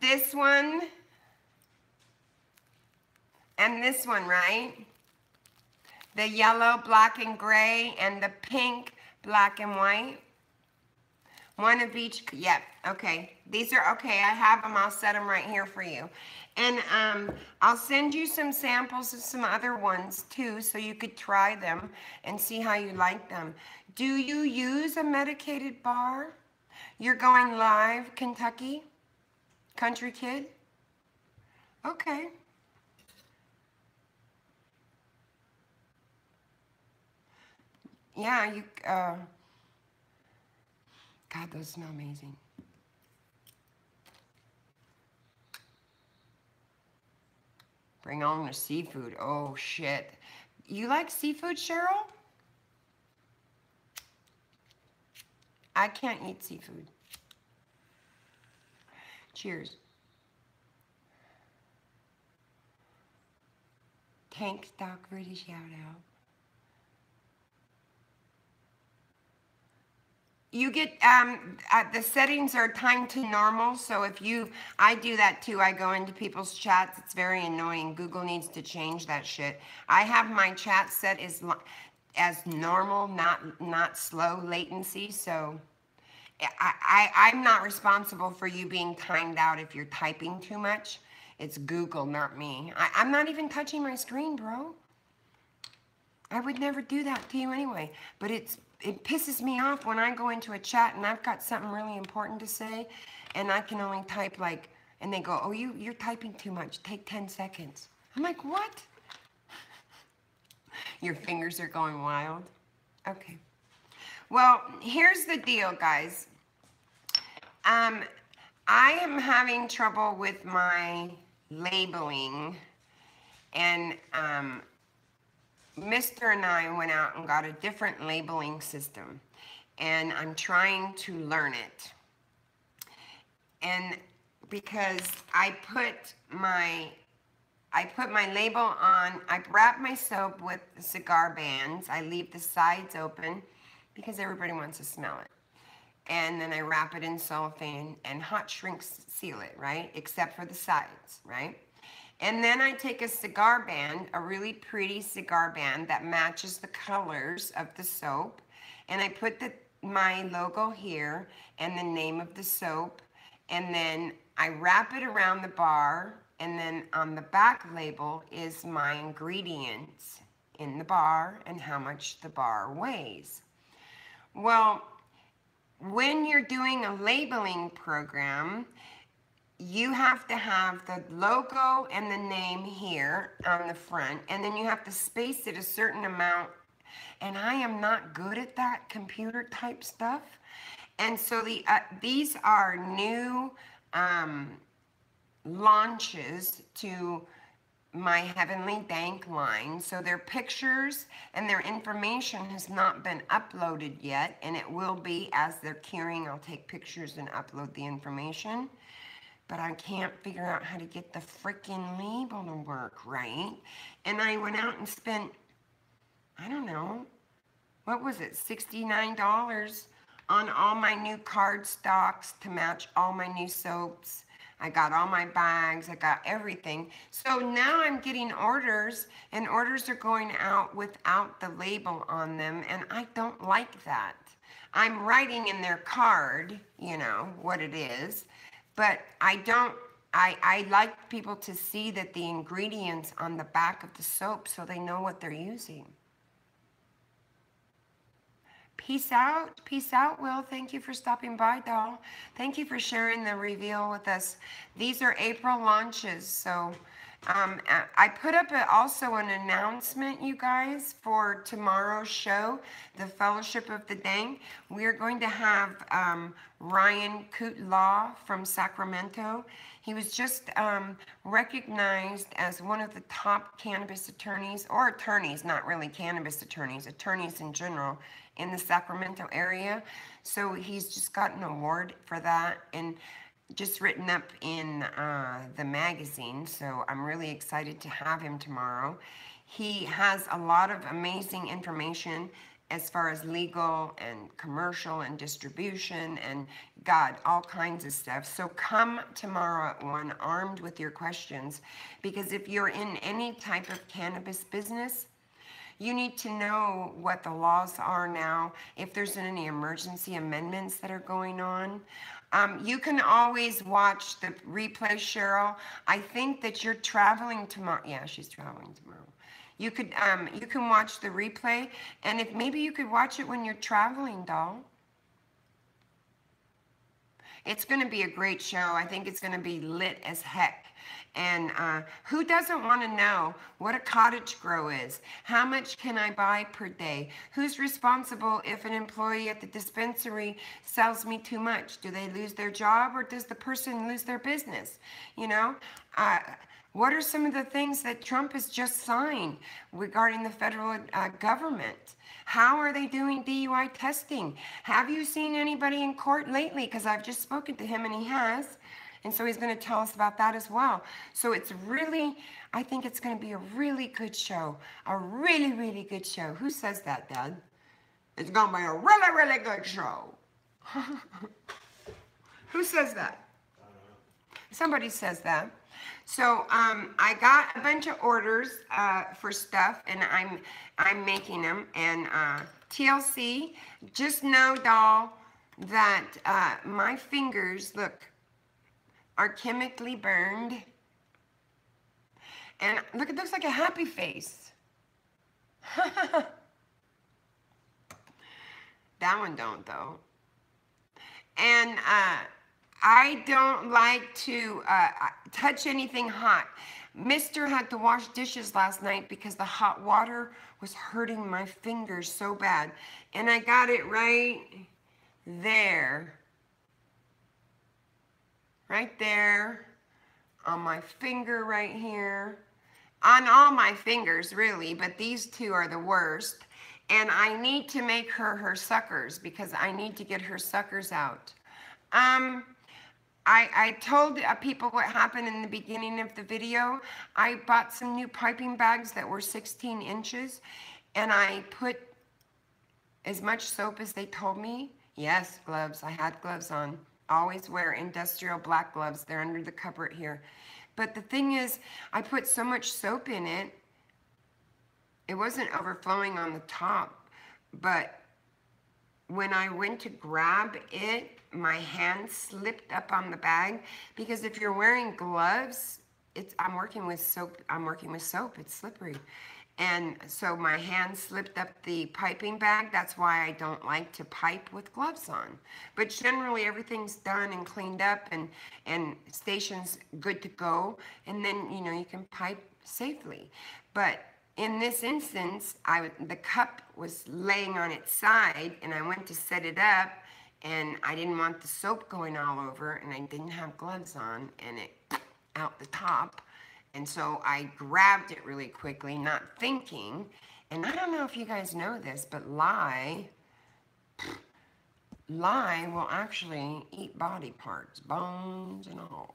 This one and this one, right? The yellow, black, and gray, and the pink, black, and white. One of each, yep, okay. These are, okay, I have them. I'll set them right here for you. And I'll send you some samples of some other ones too, so you could try them and see how you like them. Do you use a medicated bar? You're going live, Kentucky? Country kid? Okay. Yeah, you, God, those smell amazing. Bring on the seafood. Oh, shit. You like seafood, Cheryl? I can't eat seafood. Cheers. Tank Stock British shout out. You get, the settings are timed to normal, so if I do that too, I go into people's chats, it's very annoying. Google needs to change that shit. I have my chat set as normal, not slow latency, so I'm not responsible for you being timed out if you're typing too much. It's Google, not me. I'm not even touching my screen, bro. I would never do that to you anyway, but it pisses me off when I go into a chat and I've got something really important to say and I can only type like, and they go, oh, you're typing too much. Take 10 seconds. I'm like, what? Your fingers are going wild. Okay. Well, here's the deal, guys. I am having trouble with my labeling, and Mr. and I went out and got a different labeling system, and I'm trying to learn it. And because I put my label on, I wrap my soap with cigar bands. I leave the sides open because everybody wants to smell it. And then I wrap it in cellophane and hot shrink seal it, right? Except for the sides, right? And then I take a cigar band, a really pretty cigar band that matches the colors of the soap, and I put the my logo here and the name of the soap, and then I wrap it around the bar, and then on the back label is my ingredients in the bar and how much the bar weighs. Well, when you're doing a labeling program, you have to have the logo and the name here on the front, and then you have to space it a certain amount. And I am not good at that computer type stuff. And so these are new launches to my Heavenly Dank line. So their pictures and their information has not been uploaded yet, and it will be as they're curing. I'll take pictures and upload the information. But I can't figure out how to get the freaking label to work right. And I went out and spent, I don't know, what was it, $69 on all my new card stocks to match all my new soaps. I got all my bags, I got everything. So now I'm getting orders, and orders are going out without the label on them, and I don't like that. I'm writing in their card, you know, what it is, but I like people to see that the ingredients on the back of the soap so they know what they're using. Peace out, Will. Thank you for stopping by, doll. Thank you for sharing the reveal with us. These are April launches, so I put up also an announcement, you guys, for tomorrow's show, the Fellowship of the Dang. We are going to have Ryan Kutlaw from Sacramento. He was just recognized as one of the top cannabis attorneys, or attorneys, not really cannabis attorneys, attorneys in general, in the Sacramento area. So he's just got an award for that, and just written up in the magazine. So I'm really excited to have him tomorrow. He has a lot of amazing information as far as legal and commercial and distribution and God, all kinds of stuff. So come tomorrow at 1 armed with your questions, because if you're in any type of cannabis business, you need to know what the laws are now, if there's any emergency amendments that are going on. You can always watch the replay, Cheryl. I think that you're traveling tomorrow. Yeah, she's traveling tomorrow. You can watch the replay, and if maybe you could watch it when you're traveling, doll. It's going to be a great show. I think it's going to be lit as heck. And who doesn't want to know what a cottage grow is? How much can I buy per day? Who's responsible if an employee at the dispensary sells me too much? Do they lose their job, or does the person lose their business? You know, what are some of the things that Trump has just signed regarding the federal government? How are they doing DUI testing? Have you seen anybody in court lately? Because I've just spoken to him, and he has. And so he's going to tell us about that as well. So it's really, I think it's going to be a really good show. A really, really good show. Who says that, Dad? It's going to be a really, really good show. Who says that? Somebody says that. So I got a bunch of orders for stuff, and I'm making them. And TLC, just know, doll, that my fingers, look, are chemically burned. And look, it looks like a happy face. That one don't, though. And I don't like to touch anything hot. Mister had to wash dishes last night because the hot water was hurting my fingers so bad. And I got it right there. Right there, on my finger right here, on all my fingers really, but these two are the worst. And I need to make her suckers, because I need to get her suckers out. I told people what happened in the beginning of the video. I bought some new piping bags that were 16 inches, and I put as much soap as they told me. Yes, gloves, I had gloves on. Always wear industrial black gloves. They're under the cupboard here. But the thing is, I put so much soap in it, it wasn't overflowing on the top, but when I went to grab it, my hand slipped up on the bag, because if you're wearing gloves, I'm working with soap. It's slippery. And so my hand slipped up the piping bag. That's why I don't like to pipe with gloves on. But generally everything's done and cleaned up, and station's good to go. And then, you can pipe safely. But in this instance, the cup was laying on its side, and I went to set it up, and I didn't want the soap going all over, and I didn't have gloves on, and it out the top. And so I grabbed it really quickly, not thinking. And I don't know if you guys know this, but lye will actually eat body parts, bones and all,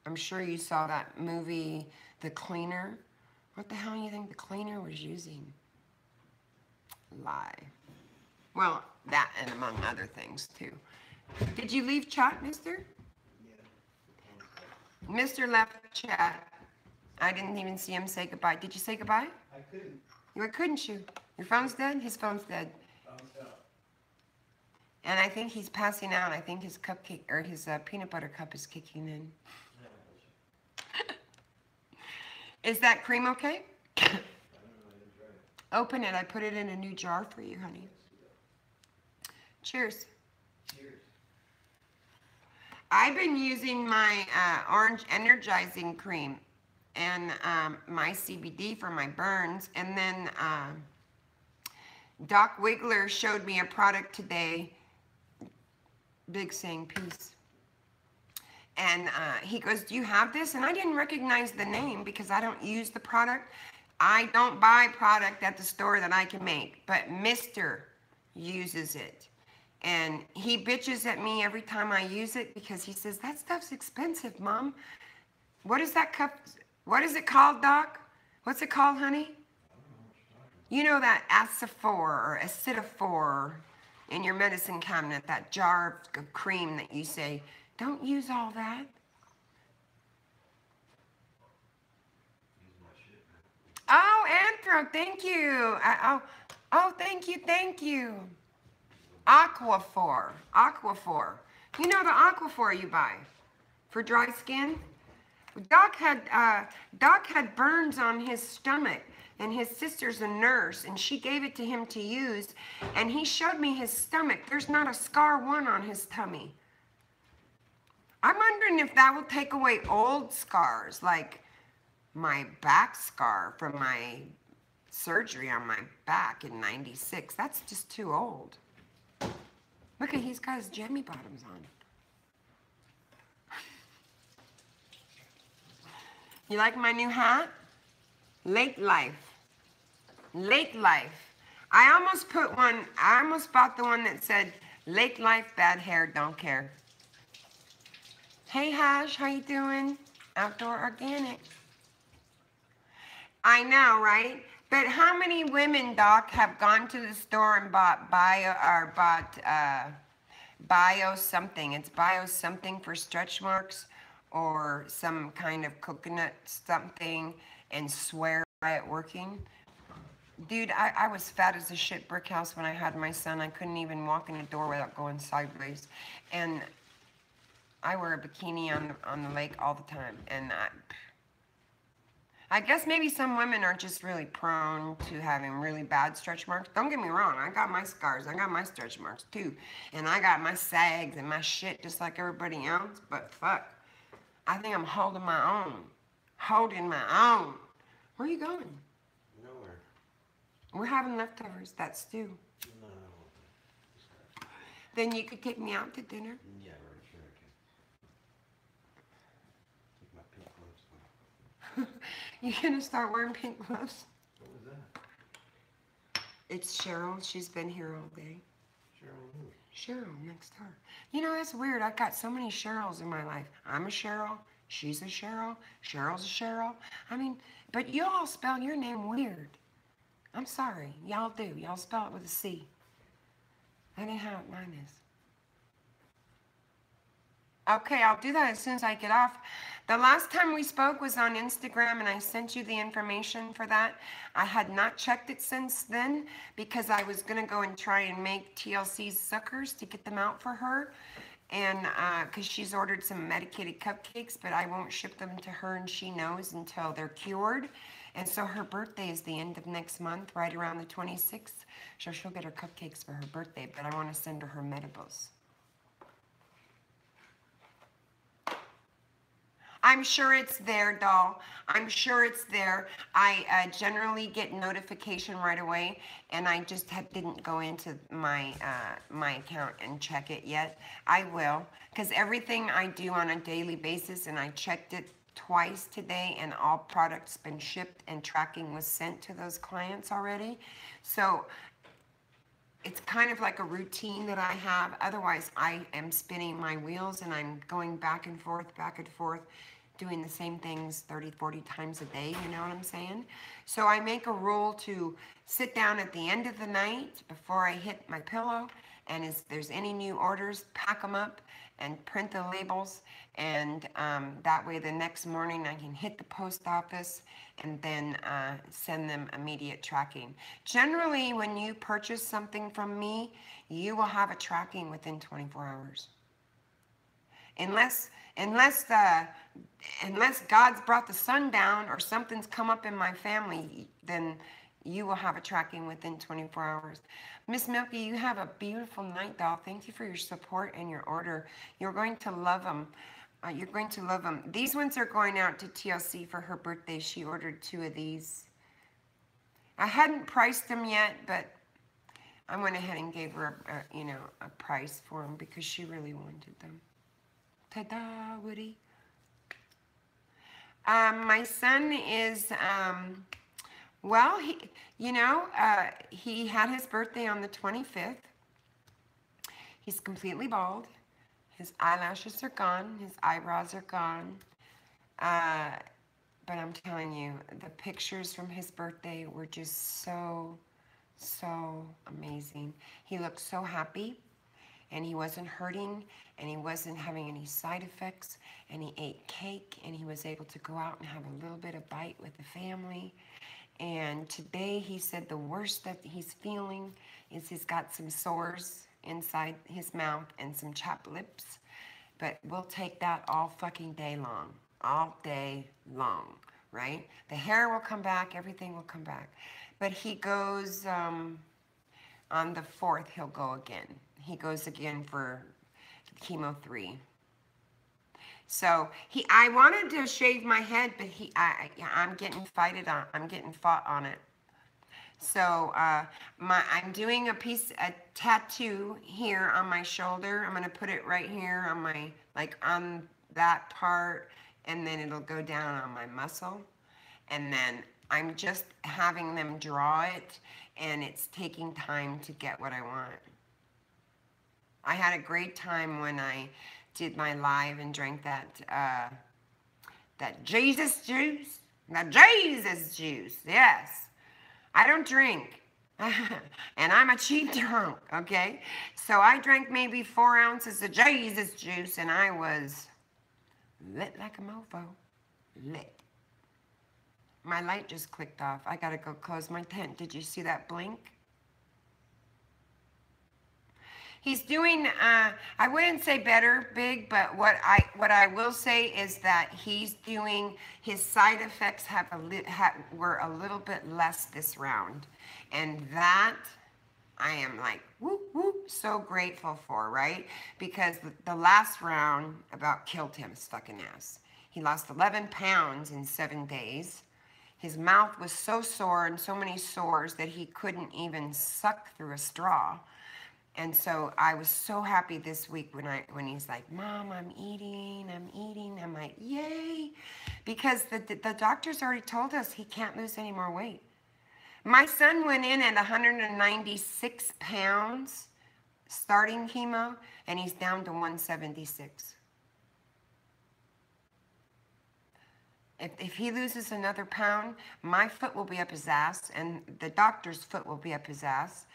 I'm sure you saw that movie, The Cleaner. What the hell do you think the cleaner was using? Lye. Well, that and among other things too. Did you leave chat, mister? Yeah. Mr. left chat. I didn't even see him say goodbye. Did you say goodbye? I couldn't. Why couldn't you? Your phone's dead? His phone's dead. And I think he's passing out. I think his cupcake, or his peanut butter cup is kicking in. Is that cream okay? Open it. I put it in a new jar for you, honey. Cheers. Cheers. I've been using my orange energizing cream and my CBD for my burns. And then Doc Wiggler showed me a product today. Big saying peace. And he goes, do you have this? And I didn't recognize the name because I don't use the product. I don't buy product at the store that I can make, but Mr. uses it. And he bitches at me every time I use it because he says, that stuff's expensive, Mom. What is that cup? What is it called, Doc? What's it called, honey? You know that Aciphor or Acidophor in your medicine cabinet, that jar of cream that you say, don't use all that. Oh, Anthro, thank you. Thank you. Aquaphor. You know the Aquaphor you buy for dry skin? Doc had burns on his stomach, and his sister's a nurse, and she gave it to him to use, and he showed me his stomach. There's not a scar one on his tummy. I'm wondering if that will take away old scars, like my back scar from my surgery on my back in '96. That's just too old. Look at, he's got his jammy bottoms on. You like my new hat? Lake Life. Lake Life. I almost bought the one that said, Lake Life, bad hair, don't care. Hey, Hash, how you doing? Outdoor Organic. I know, right? But how many women, Doc, have gone to the store and bought bio something? It's bio something for stretch marks or some kind of coconut something and swear by it working. Dude, I was fat as a shit brick house when I had my son. I couldn't even walk in the door without going sideways. And I wear a bikini on the lake all the time. And I guess maybe some women are just really prone to having really bad stretch marks. Don't get me wrong, I got my scars, I got my stretch marks too. And I got my sags and my shit just like everybody else, but fuck. I think I'm holding my own. Holding my own. Where are you going? Nowhere. We're having leftovers, that stew. No. Then you could take me out to dinner. Yeah, right, sure I can. Take my pink gloves off. You gonna start wearing pink gloves? What was that? It's Cheryl. She's been here all day. Cheryl who? Cheryl next door. You know, that's weird. I've got so many Cheryls in my life. I'm a Cheryl. She's a Cheryl. Cheryl's a Cheryl. I mean, but you all spell your name weird. I'm sorry. Y'all do. Y'all spell it with a C. That ain't how mine is. Okay, I'll do that as soon as I get off. The last time we spoke was on Instagram, and I sent you the information for that. I had not checked it since then because I was going to go and try and make TLC's suckers to get them out for her. And because she's ordered some medicated cupcakes, but I won't ship them to her, and she knows until they're cured. And so her birthday is the end of next month, right around the 26th. So she'll get her cupcakes for her birthday, but I want to send her medibles. I'm sure it's there, doll. I'm sure it's there. I generally get notification right away, and I just didn't go into my my account and check it yet. I will, because everything I do on a daily basis, and I checked it twice today, and all products been shipped and tracking was sent to those clients already. So it's kind of like a routine that I have. Otherwise, I am spinning my wheels and I'm going back and forth, doing the same things 30, 40 times a day, you know what I'm saying? So I make a rule to sit down at the end of the night before I hit my pillow, and if there's any new orders, pack them up and print the labels, and that way the next morning I can hit the post office and then send them immediate tracking. Generally, when you purchase something from me, you will have a tracking within 24 hours. Unless God's brought the sun down or something's come up in my family, then you will have a tracking within 24 hours. Miss Milky, you have a beautiful night, doll. Thank you for your support and your order. You're going to love them. You're going to love them. These ones are going out to TLC for her birthday. She ordered 2 of these. I hadn't priced them yet, but I went ahead and gave her a price for them because she really wanted them. Ta-da, Woody. My son is, well, he had his birthday on the 25th. He's completely bald. His eyelashes are gone. His eyebrows are gone. But I'm telling you, the pictures from his birthday were just so amazing. He looked so happy, and he wasn't hurting, and he wasn't having any side effects, and he ate cake, and he was able to go out and have a little bit of bite with the family. And today he said the worst that he's feeling is he's got some sores inside his mouth and some chapped lips, but we'll take that all fucking day long, right? The hair will come back, everything will come back. But he goes, on the 4th, he'll go again. He goes again for chemo 3. So I wanted to shave my head, but I'm getting fought on it. So I'm doing a tattoo here on my shoulder. I'm gonna put it right here on my, on that part, and then it'll go down on my muscle. And then I'm just having them draw it, and it's taking time to get what I want. I had a great time when I did my live and drank that Jesus juice. That Jesus juice, yes. I don't drink, and I'm a cheap drunk, okay? So I drank maybe 4 ounces of Jesus juice, and I was lit like a mofo. Lit. My light just clicked off. I gotta go close my tent. Did you see that blink? He's doing, I wouldn't say better, Big, but what I will say is that he's doing, his side effects were a little bit less this round. And that I am like, whoop, whoop, so grateful for, right? Because the last round about killed him, his fucking ass. He lost 11 pounds in 7 days. His mouth was so sore and so many sores that he couldn't even suck through a straw. And so I was so happy this week when he's like, Mom, I'm eating. I'm like, yay. Because the doctors already told us he can't lose any more weight. My son went in at 196 pounds starting chemo, and he's down to 176. If he loses another pound, my foot will be up his ass, and the doctor's foot will be up his ass.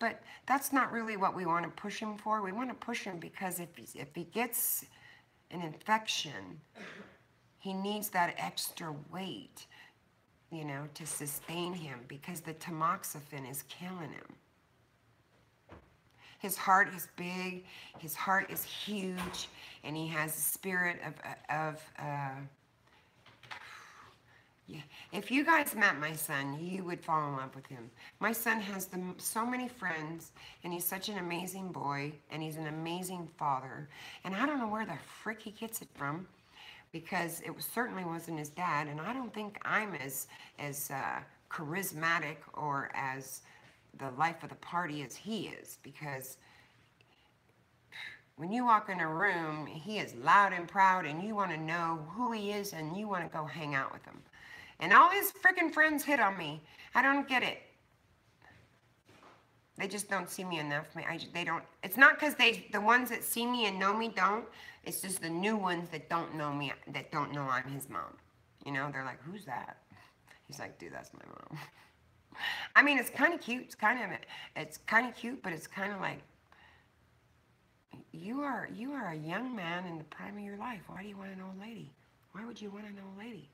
But that's not really what we want to push him for. We want to push him because if he gets an infection. He needs that extra weight, you know, to sustain him because the tamoxifen is killing him. His heart is big, his heart is huge, and he has a spirit of yeah. If you guys met my son, you would fall in love with him. My son has so many friends, and he's such an amazing boy, and he's an amazing father. And I don't know where the frick he gets it from, because it certainly wasn't his dad, and I don't think I'm as charismatic or as the life of the party as he is, because when you walk in a room, he is loud and proud, and you want to know who he is, and you want to go hang out with him. And all his freaking friends hit on me. I don't get it. They just don't see me enough. They don't. It's not because the ones that see me and know me don't. It's just the new ones that don't know me, that don't know I'm his mom. You know, they're like, who's that? He's like, dude, that's my mom. I mean, it's kind of cute. It's kind of cute, but it's kind of like, you are a young man in the prime of your life. Why do you want an old lady? Why would you want an old lady?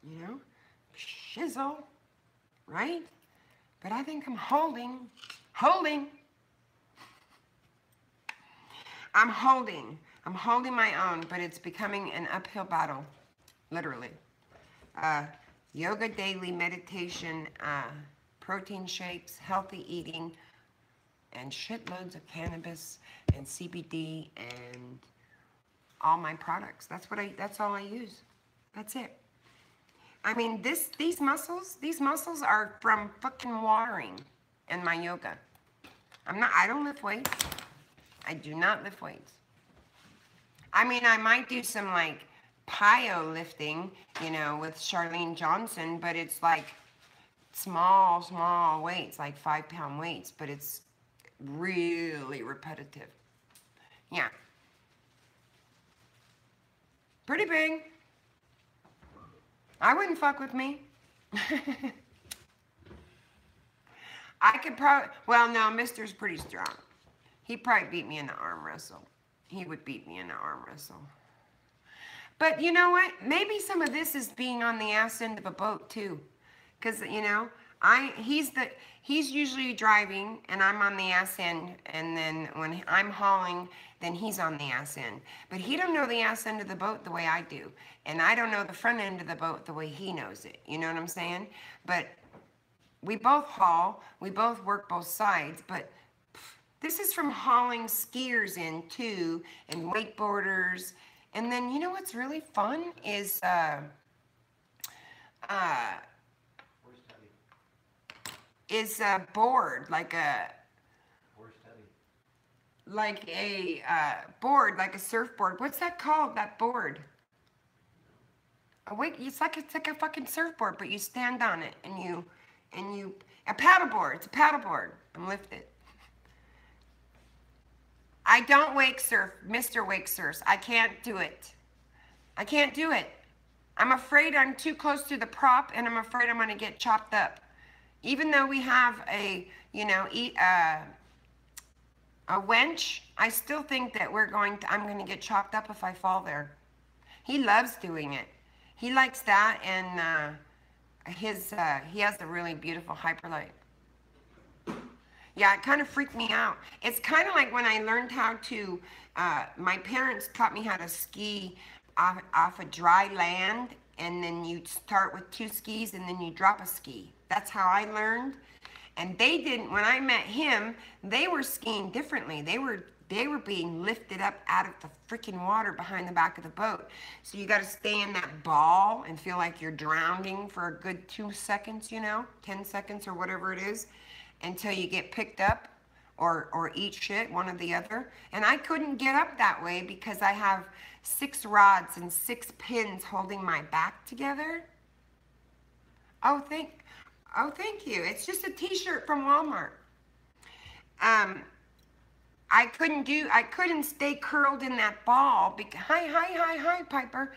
You know, shizzle, right? But I think I'm holding. I'm holding my own, but it's becoming an uphill battle, literally. Yoga daily, meditation, protein shakes, healthy eating, and shitloads of cannabis and CBD and all my products. That's all I use. That's it. I mean, these muscles are from fucking watering and my yoga. I don't lift weights. I do not lift weights. I mean, I might do some like plyo lifting, you know, with Charlene Johnson, but it's like small weights, like 5-pound weights, but it's really repetitive. Yeah. Pretty big. I wouldn't fuck with me. I could probably, well, no, Mister's pretty strong. He'd probably beat me in the arm wrestle. He would beat me in the arm wrestle. But you know what? Maybe some of this is being on the ass end of a boat too. Because, you know, he's usually driving and I'm on the ass end, and then when I'm hauling, then he's on the ass end. But he don't know the ass end of the boat the way I do. And I don't know the front end of the boat the way he knows it. You know what I'm saying? But we both haul, we both work both sides, but this is from hauling skiers in too, and wakeboarders. And then you know what's really fun is a board, like a board, like a surfboard. What's that called? That board? It's like a fucking surfboard, but you stand on it and you a paddleboard. It's a paddleboard. I'm lifted. I don't wake surf. Mr. Wake surfs. I can't do it. I can't do it. I'm afraid I'm too close to the prop, and I'm afraid I'm going to get chopped up. Even though we have a winch, I still think that I'm going to get chopped up if I fall there. He loves doing it. He likes that, and he has a really beautiful hyperlight. Yeah, it kind of freaked me out. It's kind of like when I learned how to, my parents taught me how to ski off a dry land, and then you start with 2 skis and then you drop a ski. That's how I learned. And they didn't, when I met him, they were skiing differently. They were being lifted up out of the freaking water behind the back of the boat. So you got to stay in that ball and feel like you're drowning for a good 2 seconds, you know, 10 seconds or whatever it is, until you get picked up or eat shit, one or the other. And I couldn't get up that way because I have 6 rods and 6 pins holding my back together. Oh, thank you. It's just a t-shirt from Walmart. I couldn't stay curled in that ball because, hi, Piper.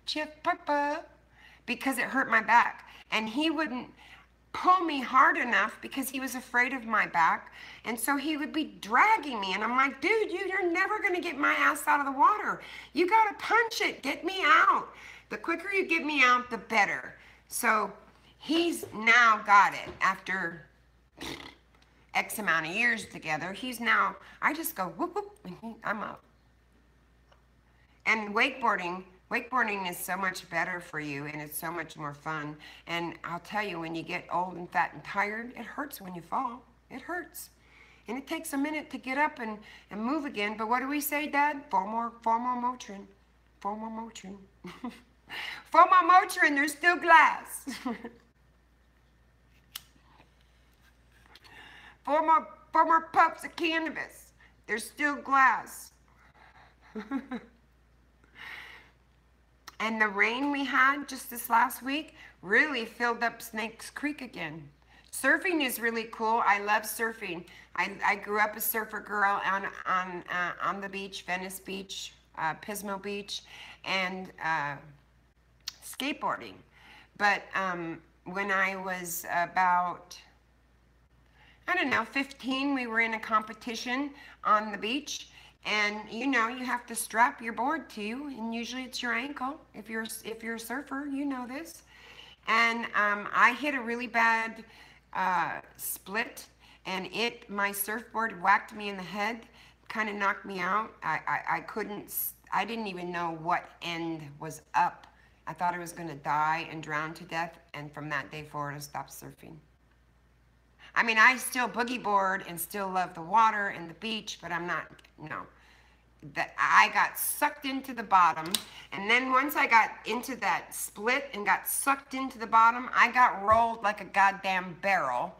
Chief Piper. Because it hurt my back. And he wouldn't pull me hard enough because he was afraid of my back. And so he would be dragging me. And I'm like, dude, you're never going to get my ass out of the water. You got to punch it. Get me out. The quicker you get me out, the better. So he's now got it after X amount of years together. He's now, I just go whoop, whoop, and I'm up. And wakeboarding is so much better for you, and it's so much more fun. And I'll tell you, when you get old and fat and tired, it hurts when you fall. It hurts. And it takes a minute to get up and move again. But what do we say, Dad? Four more Motrin. 4 more Motrin. 4 more Motrin, there's still glass. 4 more puffs of cannabis. There's still glass. And the rain we had just this last week really filled up Snakes Creek again. Surfing is really cool. I love surfing. I grew up a surfer girl on the beach, Venice Beach, Pismo Beach, and skateboarding. But when I was about, I don't know, 15, we were in a competition on the beach. And you know, you have to strap your board to you, and usually it's your ankle. If you're a surfer, you know this. And I hit a really bad split, and my surfboard whacked me in the head, kind of knocked me out. I didn't even know what end was up. I thought I was gonna die and drown to death, and from that day forward, I stopped surfing. I mean, I still boogie board and still love the water and the beach, but I'm not, no. I got sucked into the bottom, and then once I got into that split and got sucked into the bottom, I got rolled like a goddamn barrel,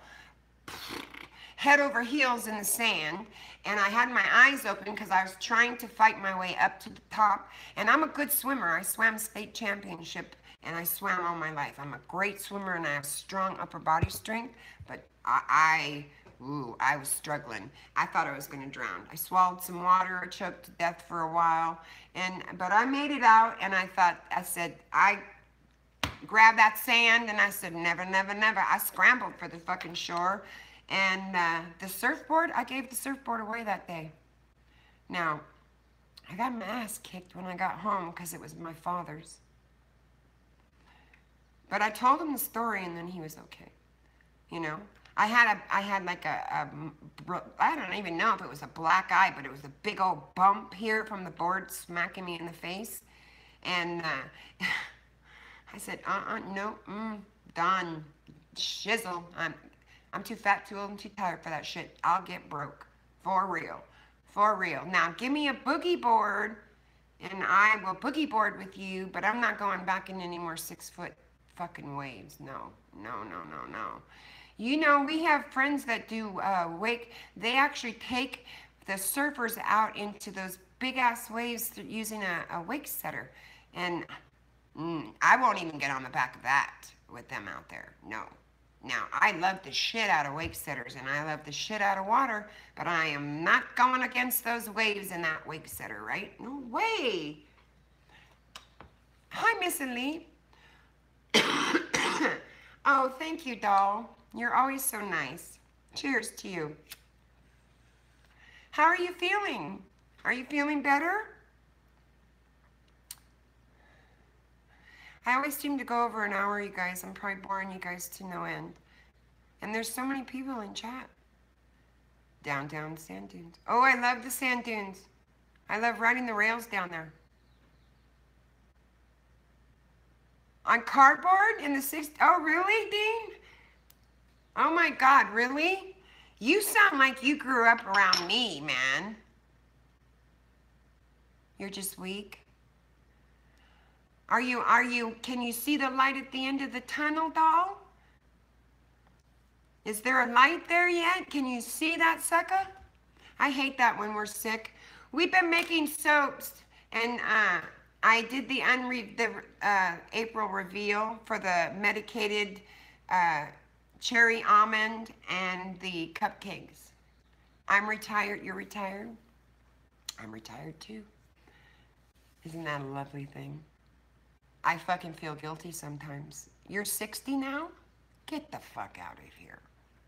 head over heels in the sand, and I had my eyes open because I was trying to fight my way up to the top. And I'm a good swimmer. I swam state championship, and I swam all my life. I'm a great swimmer, and I have strong upper body strength, but I was struggling. I thought I was going to drown. I swallowed some water, I choked to death for a while, but I made it out, and I grabbed that sand, and I said, never, never, never. I scrambled for the fucking shore, and the surfboard, I gave the surfboard away that day. Now, I got my ass kicked when I got home because it was my father's. But I told him the story, and then he was okay, you know. I had like I don't even know if it was a black eye, but it was a big old bump here from the board smacking me in the face. And I said, no, done, shizzle. I'm too fat, too old, and too tired for that shit. I'll get broke, for real, for real. Now give me a boogie board, and I will boogie board with you, but I'm not going back in any more 6-foot fucking waves. No, no, no, no, no. You know, we have friends that do wake. They actually take the surfers out into those big ass waves using a wake setter, and I won't even get on the back of that with them out there. No. Now, I love the shit out of wake setters, and I love the shit out of water, but I am not going against those waves in that wake setter, right? No way. Hi, Miss Lee. Oh, thank you, doll. You're always so nice. Cheers to you. How are you feeling? Are you feeling better? I always seem to go over an hour, you guys. I'm probably boring you guys to no end. And there's so many people in chat. Down sand dunes. Oh, I love the sand dunes. I love riding the rails down there. On cardboard in the 60s? Oh, really, Dean? Oh my God, really? You sound like you grew up around me, man. You're just weak. Can you see the light at the end of the tunnel, doll? Is there a light there yet? Can you see that sucker? I hate that when we're sick. We've been making soaps, and I did the April reveal for the medicated cherry almond and the cupcakes. I'm retired. You're retired? I'm retired too. Isn't that a lovely thing? I fucking feel guilty sometimes. You're 60 now? Get the fuck out of here.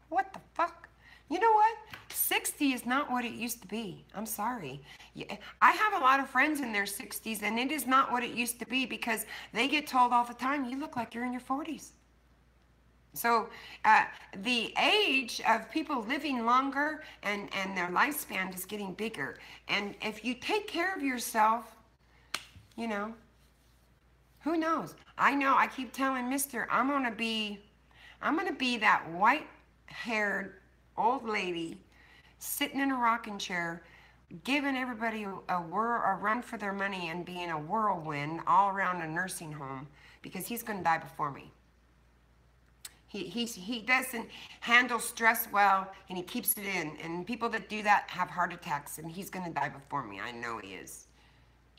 What the fuck? You know what? 60 is not what it used to be. I'm sorry. I have a lot of friends in their 60s, and it is not what it used to be because they get told all the time, you look like you're in your 40s. So the age of people living longer and their lifespan is getting bigger. And if you take care of yourself, you know, who knows? I know I keep telling Mister, I'm gonna be that white-haired old lady sitting in a rocking chair, giving everybody a run for their money and being a whirlwind all around a nursing home because he's gonna die before me. He doesn't handle stress well, and he keeps it in. And people that do that have heart attacks, and he's gonna die before me. I know he is.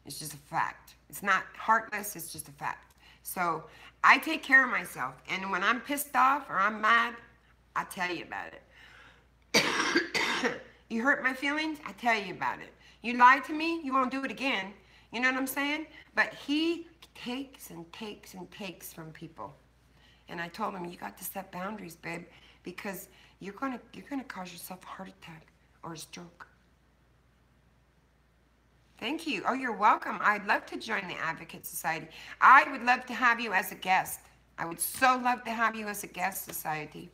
It's just a fact. It's not heartless, it's just a fact. So I take care of myself, and when I'm pissed off or I'm mad, I tell you about it. You hurt my feelings, I tell you about it. You lied to me, you won't do it again. You know what I'm saying? But he takes and takes and takes from people. And I told him, you got to set boundaries, babe, because you're gonna cause yourself a heart attack or a stroke. Thank you. Oh, you're welcome. I'd love to join the Advocate Society. I would love to have you as a guest. I would so love to have you as a guest, Society.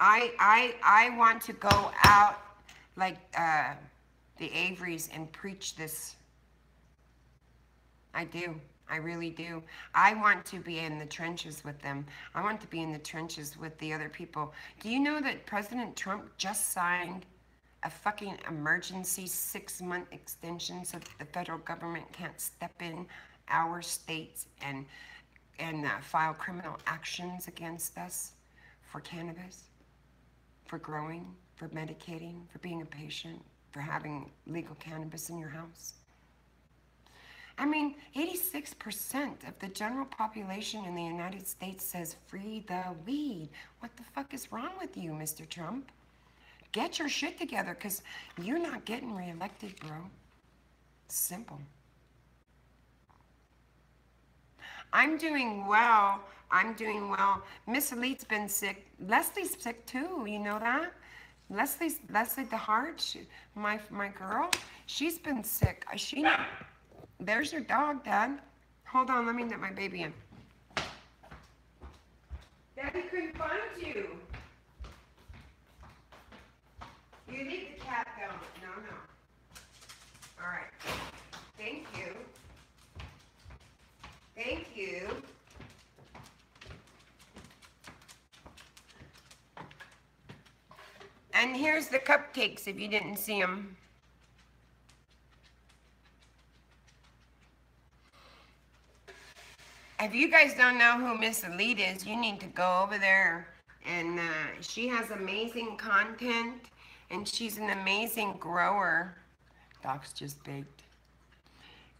I want to go out like the Averys and preach this. I do. I really do. I want to be in the trenches with them. I want to be in the trenches with the other people. Do you know that President Trump just signed a fucking emergency 6-month extension so that the federal government can't step in our states and file criminal actions against us for cannabis, for growing, for medicating, for being a patient, for having legal cannabis in your house? I mean, 86% of the general population in the United States says free the weed. What the fuck is wrong with you, Mr. Trump? Get your shit together, because you're not getting reelected, bro. Simple. I'm doing well. I'm doing well. Miss Elite's been sick. Leslie's sick too, you know that? Leslie the Heart, my girl, she's been sick. There's your dog, Dad. Hold on, let me let my baby in. Daddy couldn't find you. You leave the cat down. No. All right. Thank you. Thank you. And here's the cupcakes if you didn't see them. If you guys don't know who Miss Elite is, you need to go over there. And she has amazing content, and she's an amazing grower. Doc's just baked.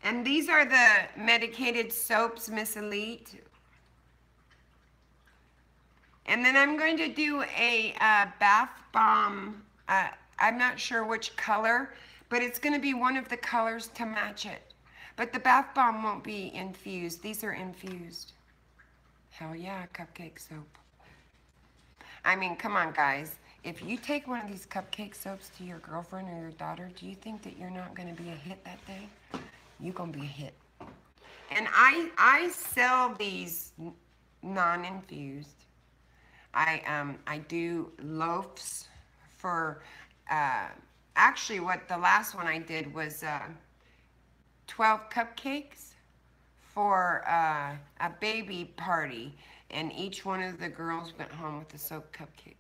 And these are the medicated soaps, Miss Elite. And then I'm going to do a bath bomb. I'm not sure which color, but it's going to be one of the colors to match it. But the bath bomb won't be infused. These are infused. Hell yeah, cupcake soap. I mean, come on, guys. If you take one of these cupcake soaps to your girlfriend or your daughter, do you think that you're not going to be a hit that day? You're going to be a hit. And I sell these non-infused. I do loaves for, actually what the last one I did was 12 cupcakes for a baby party, and each one of the girls went home with a soap cupcake.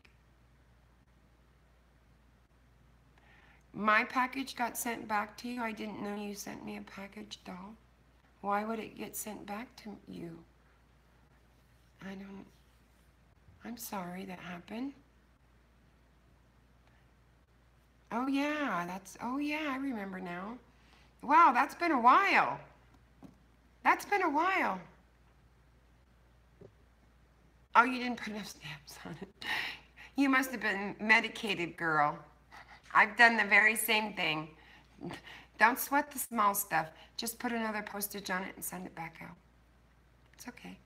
My package got sent back to you. I didn't know you sent me a package, doll. Why would it get sent back to you? I'm sorry that happened. Oh yeah, I remember now. Wow, that's been a while. That's been a while. Oh, you didn't put enough stamps on it. You must have been medicated, girl. I've done the very same thing. Don't sweat the small stuff. Just put another postage on it and send it back out. It's okay.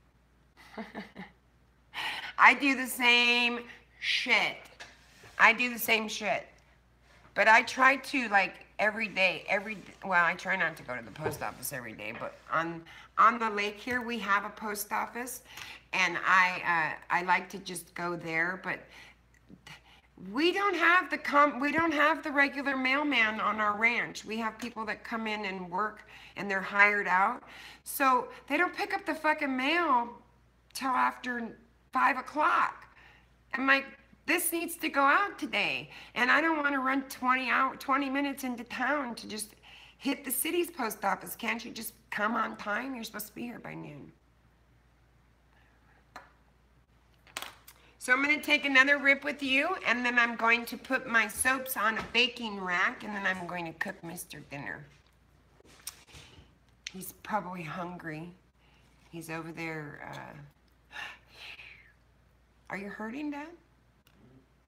I do the same shit. I do the same shit. But I try to, like, every day, well, I try not to go to the post office every day, but on the lake here, we have a post office, and I like to just go there, but we don't have the regular mailman on our ranch. We have people that come in and work, and they're hired out. So they don't pick up the fucking mail till after 5 o'clock. I'm like, this needs to go out today. And I don't want to run 20 minutes into town to just hit the city's post office. Can't you just come on time? You're supposed to be here by noon. So I'm going to take another rip with you, and then I'm going to put my soaps on a baking rack, and then I'm going to cook Mr. dinner. He's probably hungry. He's over there. Are you hurting, Dad?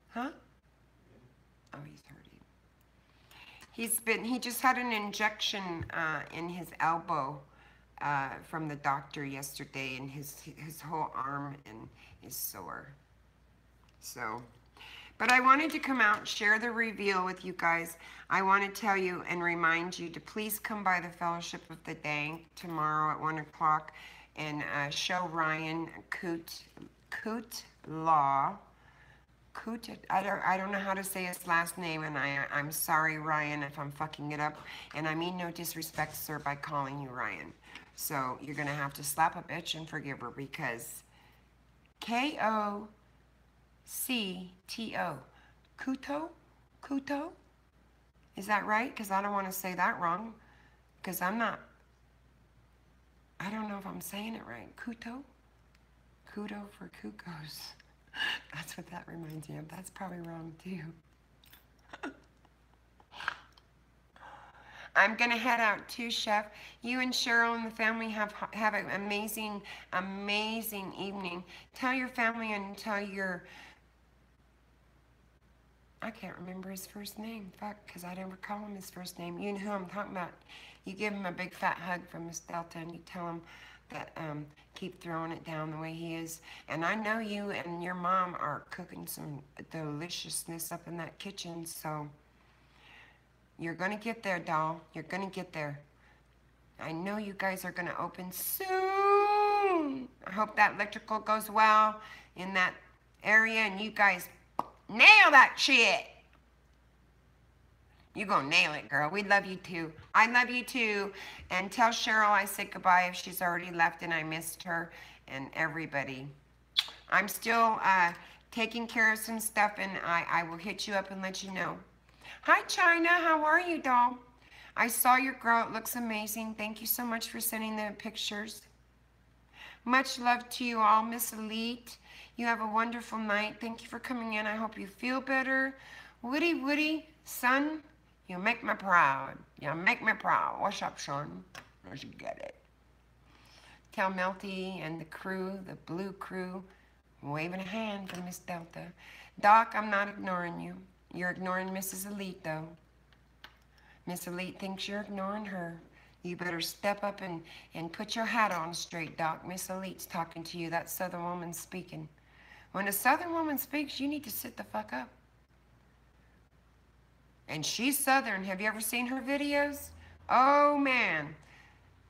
Huh? Oh, he's hurting. He just had an injection in his elbow from the doctor yesterday, and his whole arm is sore. So, but I wanted to come out and share the reveal with you guys. I want to tell you and remind you to please come by the Fellowship of the Day tomorrow at 1 o'clock and show Ryan Coot Law. I don't know how to say his last name, and I'm sorry, Ryan, if I'm fucking it up. And I mean no disrespect, sir, by calling you Ryan. So you're going to have to slap a bitch and forgive her, because K-O-C-T-O. Kuto? Is that right? Because I don't want to say that wrong. Because I don't know if I'm saying it right. Kuto for Kukos. That's what that reminds me of. That's probably wrong too. I'm gonna head out too, Chef. You and Cheryl and the family have an amazing evening. Tell your family and tell your, I can't remember his first name. Fuck, because I never call him his first name. You know who I'm talking about. You give him a big fat hug from Miss Delta, and you tell him that keep throwing it down the way he is. And I know you and your mom are cooking some deliciousness up in that kitchen, so you're gonna get there, doll. You're gonna get there. I know you guys are gonna open soon. I hope that electrical goes well in that area, and you guys nail that shit. You gonna nail it, girl. We love you too. I love you too. And tell Cheryl I said goodbye if she's already left and I missed her, and everybody. I'm still taking care of some stuff, and I will hit you up and let you know. Hi, China. How are you, doll? I saw your girl. It looks amazing. Thank you so much for sending the pictures. Much love to you all, Miss Elite. You have a wonderful night. Thank you for coming in. I hope you feel better. Woody, son. You make me proud. You make me proud. What's up, son? Let's get it. Tell Melty and the crew, the blue crew, waving a hand for Miss Delta. Doc, I'm not ignoring you. You're ignoring Mrs. Elite, though. Miss Elite thinks you're ignoring her. You better step up and put your hat on straight, Doc. Miss Elite's talking to you. That Southern woman speaking. When a Southern woman speaks, you need to sit the fuck up. And she's Southern. Have you ever seen her videos? Oh, man.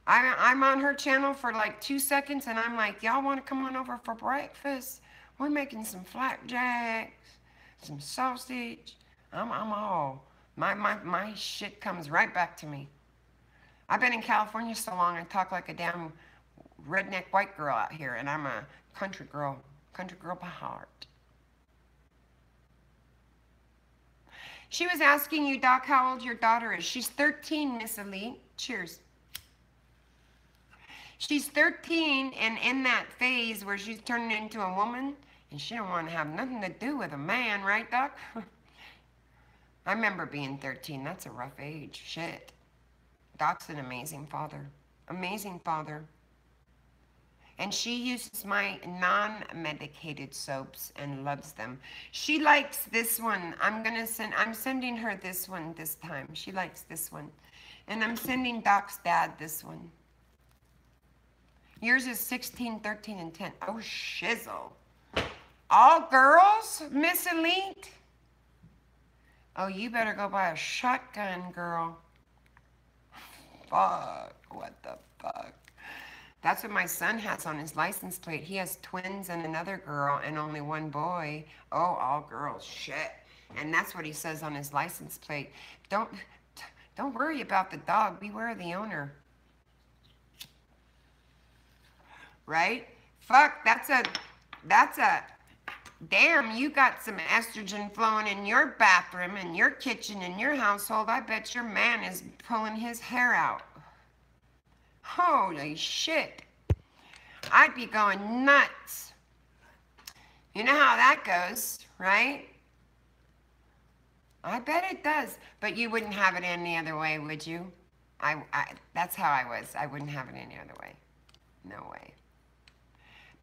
I'm on her channel for like 2 seconds, and I'm like, y'all want to come on over for breakfast? We're making some flapjacks, some sausage. I'm all. My shit comes right back to me. I've been in California so long, I talk like a damn redneck white girl out here, and I'm a country girl by heart. She was asking you, Doc, how old your daughter is. She's 13, Miss Elite. Cheers. She's 13 and in that phase where she's turning into a woman, and she don't want to have nothing to do with a man, right, Doc? I remember being 13. That's a rough age. Shit. Doc's an amazing father. Amazing father. And she uses my non-medicated soaps and loves them. She likes this one. I'm sending her this one this time. She likes this one. And I'm sending Doc's dad this one. Yours is 16, 13, and 10. Oh, shizzle. All girls, Miss Elite? Oh, you better go buy a shotgun, girl. Fuck, what the fuck? That's what my son has on his license plate. He has twins and another girl and only one boy. Oh, all girls, shit. And that's what he says on his license plate. Don't worry about the dog. Beware the owner. Right? Fuck, that's a, damn, you got some estrogen flowing in your bathroom, in your kitchen, in your household. I bet your man is pulling his hair out. Holy shit. I'd be going nuts. You know how that goes, right? I bet it does. But you wouldn't have it any other way, would you? That's how I was. I wouldn't have it any other way. No way.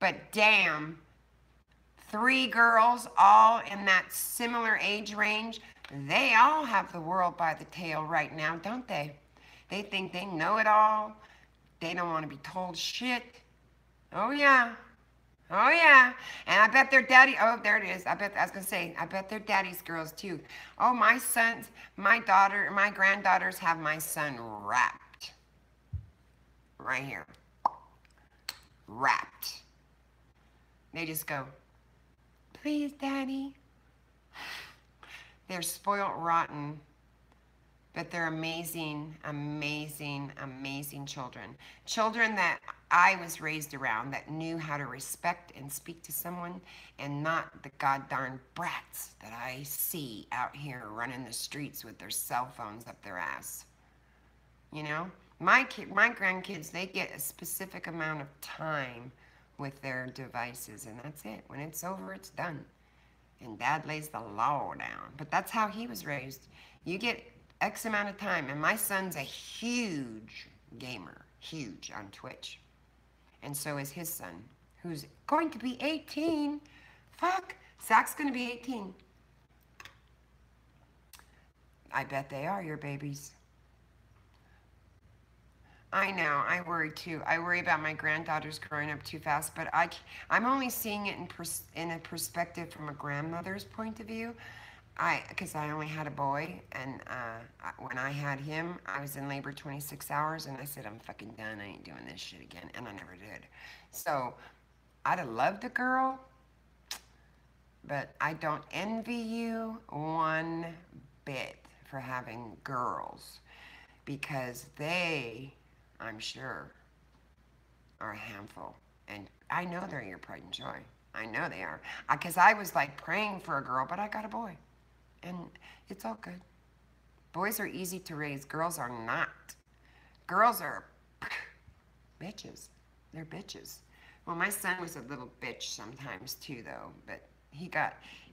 But damn, 3 girls all in that similar age range, they all have the world by the tail right now, don't they? They think they know it all. They don't want to be told shit. Oh yeah. Oh yeah. And I bet their daddy, oh there it is. I was gonna say, I bet their daddy's girls too. Oh, my sons, my daughter, my granddaughters have my son wrapped. Right here. Wrapped. They just go, please, daddy. They're spoiled rotten. But they're amazing, amazing, amazing children. Children that I was raised around that knew how to respect and speak to someone and not the goddarn brats that I see out here running the streets with their cell phones up their ass. You know? My grandkids, they get a specific amount of time with their devices and that's it. When it's over, it's done. And dad lays the law down. But that's how he was raised. You get X amount of time. And my son's a huge gamer. Huge on Twitch. And so is his son, who's going to be 18. Fuck. Zach's going to be 18. I bet they are your babies. I know. I worry too. I worry about my granddaughters growing up too fast. But I'm only seeing it in a perspective from a grandmother's point of view. Because I only had a boy, and when I had him, I was in labor 26 hours, and I said, I'm fucking done. I ain't doing this shit again, and I never did. So I'd have loved a girl, but I don't envy you one bit for having girls, because they, I'm sure, are a handful, and I know they're your pride and joy. I know they are, because I was like praying for a girl, but I got a boy. And it's all good. Boys are easy to raise. Girls are not. Girls are bitches. They're bitches. Well, my son was a little bitch sometimes too, though. But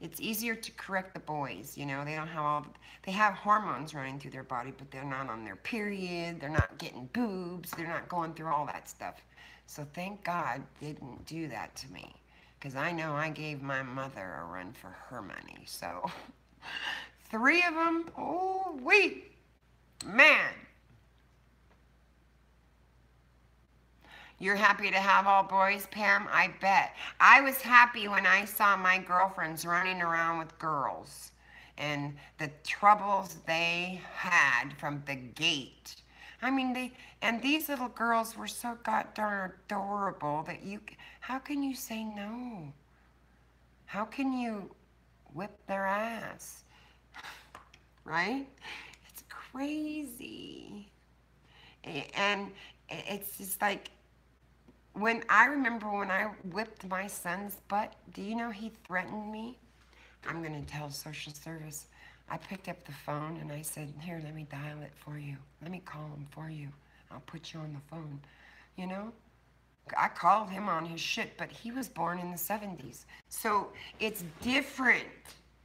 it's easier to correct the boys. You know, they don't have they have hormones running through their body, but they're not on their period. They're not getting boobs. They're not going through all that stuff. So thank God they didn't do that to me. Because I know I gave my mother a run for her money. So 3 of them, oh, man. You're happy to have all boys, Pam? I bet. I was happy when I saw my girlfriends running around with girls and the troubles they had from the gate. I mean, these little girls were so goddamn adorable that how can you say no? How can you whip their ass? Right? It's crazy. And it's just like, I remember when I whipped my son's butt, do you know he threatened me? I'm going to tell social service. I picked up the phone and I said, here, let me dial it for you. Let me call him for you. I'll put you on the phone. You know? I called him on his shit, but he was born in the 70s. So it's different.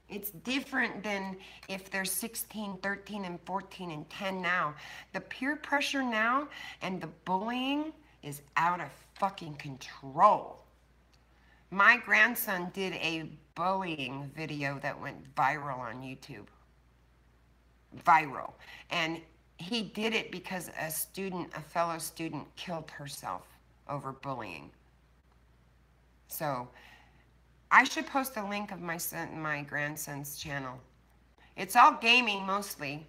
It's different than if they're 16, 13, and 14, and 10 now. The peer pressure now and the bullying is out of fucking control. My grandson did a bullying video that went viral on YouTube. Viral. And he did it because a fellow student killed herself over bullying. So I should post a link of my grandson's channel. It's all gaming mostly.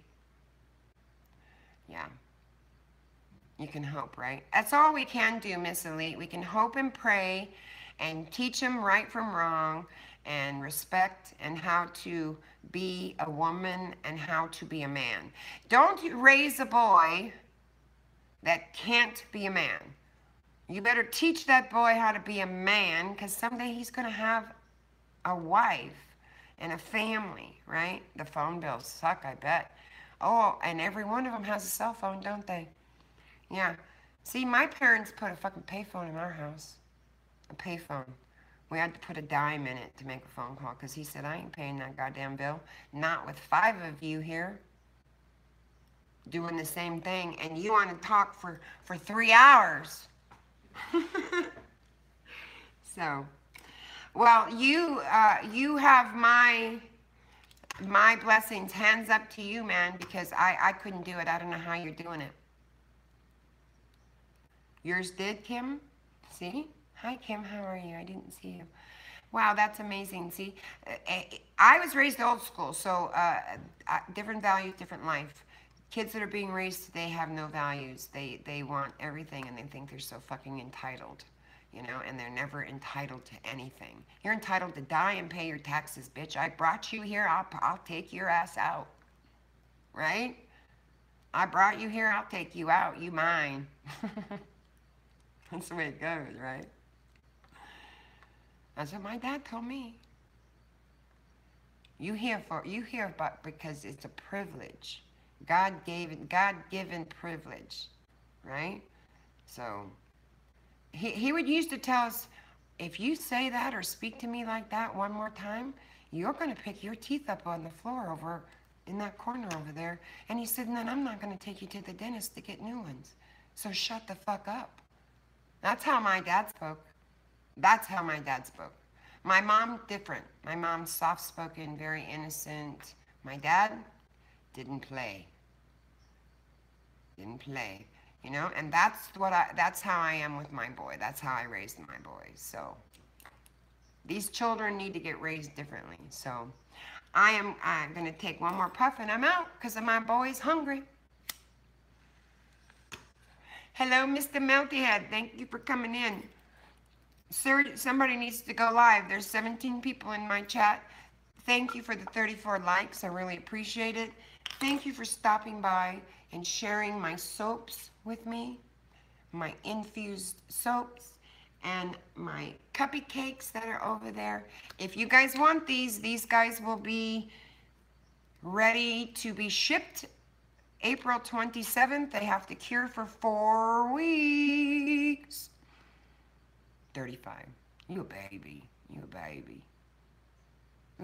Yeah. You can hope, right? That's all we can do, Miss Elite. We can hope and pray and teach them right from wrong and respect and how to be a woman and how to be a man. Don't raise a boy that can't be a man. You better teach that boy how to be a man, because someday he's going to have a wife and a family, right? The phone bills suck, I bet. Oh, and every one of them has a cell phone, don't they? Yeah. See, my parents put a fucking payphone in our house. A payphone. We had to put a dime in it to make a phone call, because he said, I ain't paying that goddamn bill. Not with 5 of you here doing the same thing, and you want to talk for 3 hours. So, well, you have my blessings. Hands up to you, man, because I couldn't do it. I don't know how you're doing it. Yours did, Kim? See? Hi, Kim. How are you? I didn't see you. Wow, that's amazing. See, I was raised old school, so different values, different life. Kids that are being raised today have no values. They want everything, and they think they're so fucking entitled, you know, and they're never entitled to anything. You're entitled to die and pay your taxes, bitch. I brought you here. I'll take your ass out, right? I brought you here. I'll take you out. You mine. That's the way it goes, right? That's what my dad told me. You here about because it's a privilege. God-given privilege, right? So he would used to tell us, if you say that or speak to me like that one more time, you're going to pick your teeth up on the floor over in that corner over there. And he said, and then I'm not going to take you to the dentist to get new ones. So shut the fuck up. That's how my dad spoke. That's how my dad spoke. My mom, different. My mom's soft-spoken, very innocent. My dad didn't play. Didn't play. You know, and that's how I am with my boy. That's how I raised my boys. So these children need to get raised differently. So I'm going to take one more puff and I'm out because my boy's hungry. Hello, Mr. Melty Head. Thank you for coming in. Sir, somebody needs to go live. There's 17 people in my chat. Thank you for the 34 likes. I really appreciate it. Thank you for stopping by and sharing my soaps with me, my infused soaps, and my cuppy cakes that are over there. If you guys want these guys will be ready to be shipped April 27th. They have to cure for 4 weeks. 35. You a baby. You a baby.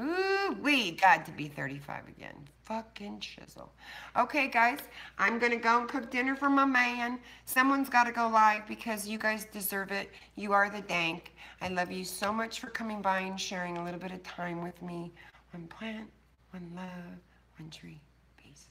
Ooh, we got to be 35 again. Fucking chisel. Okay, guys, I'm going to go and cook dinner for my man. Someone's got to go live because you guys deserve it. You are the dank. I love you so much for coming by and sharing a little bit of time with me. One plant, one love, one tree. Peace.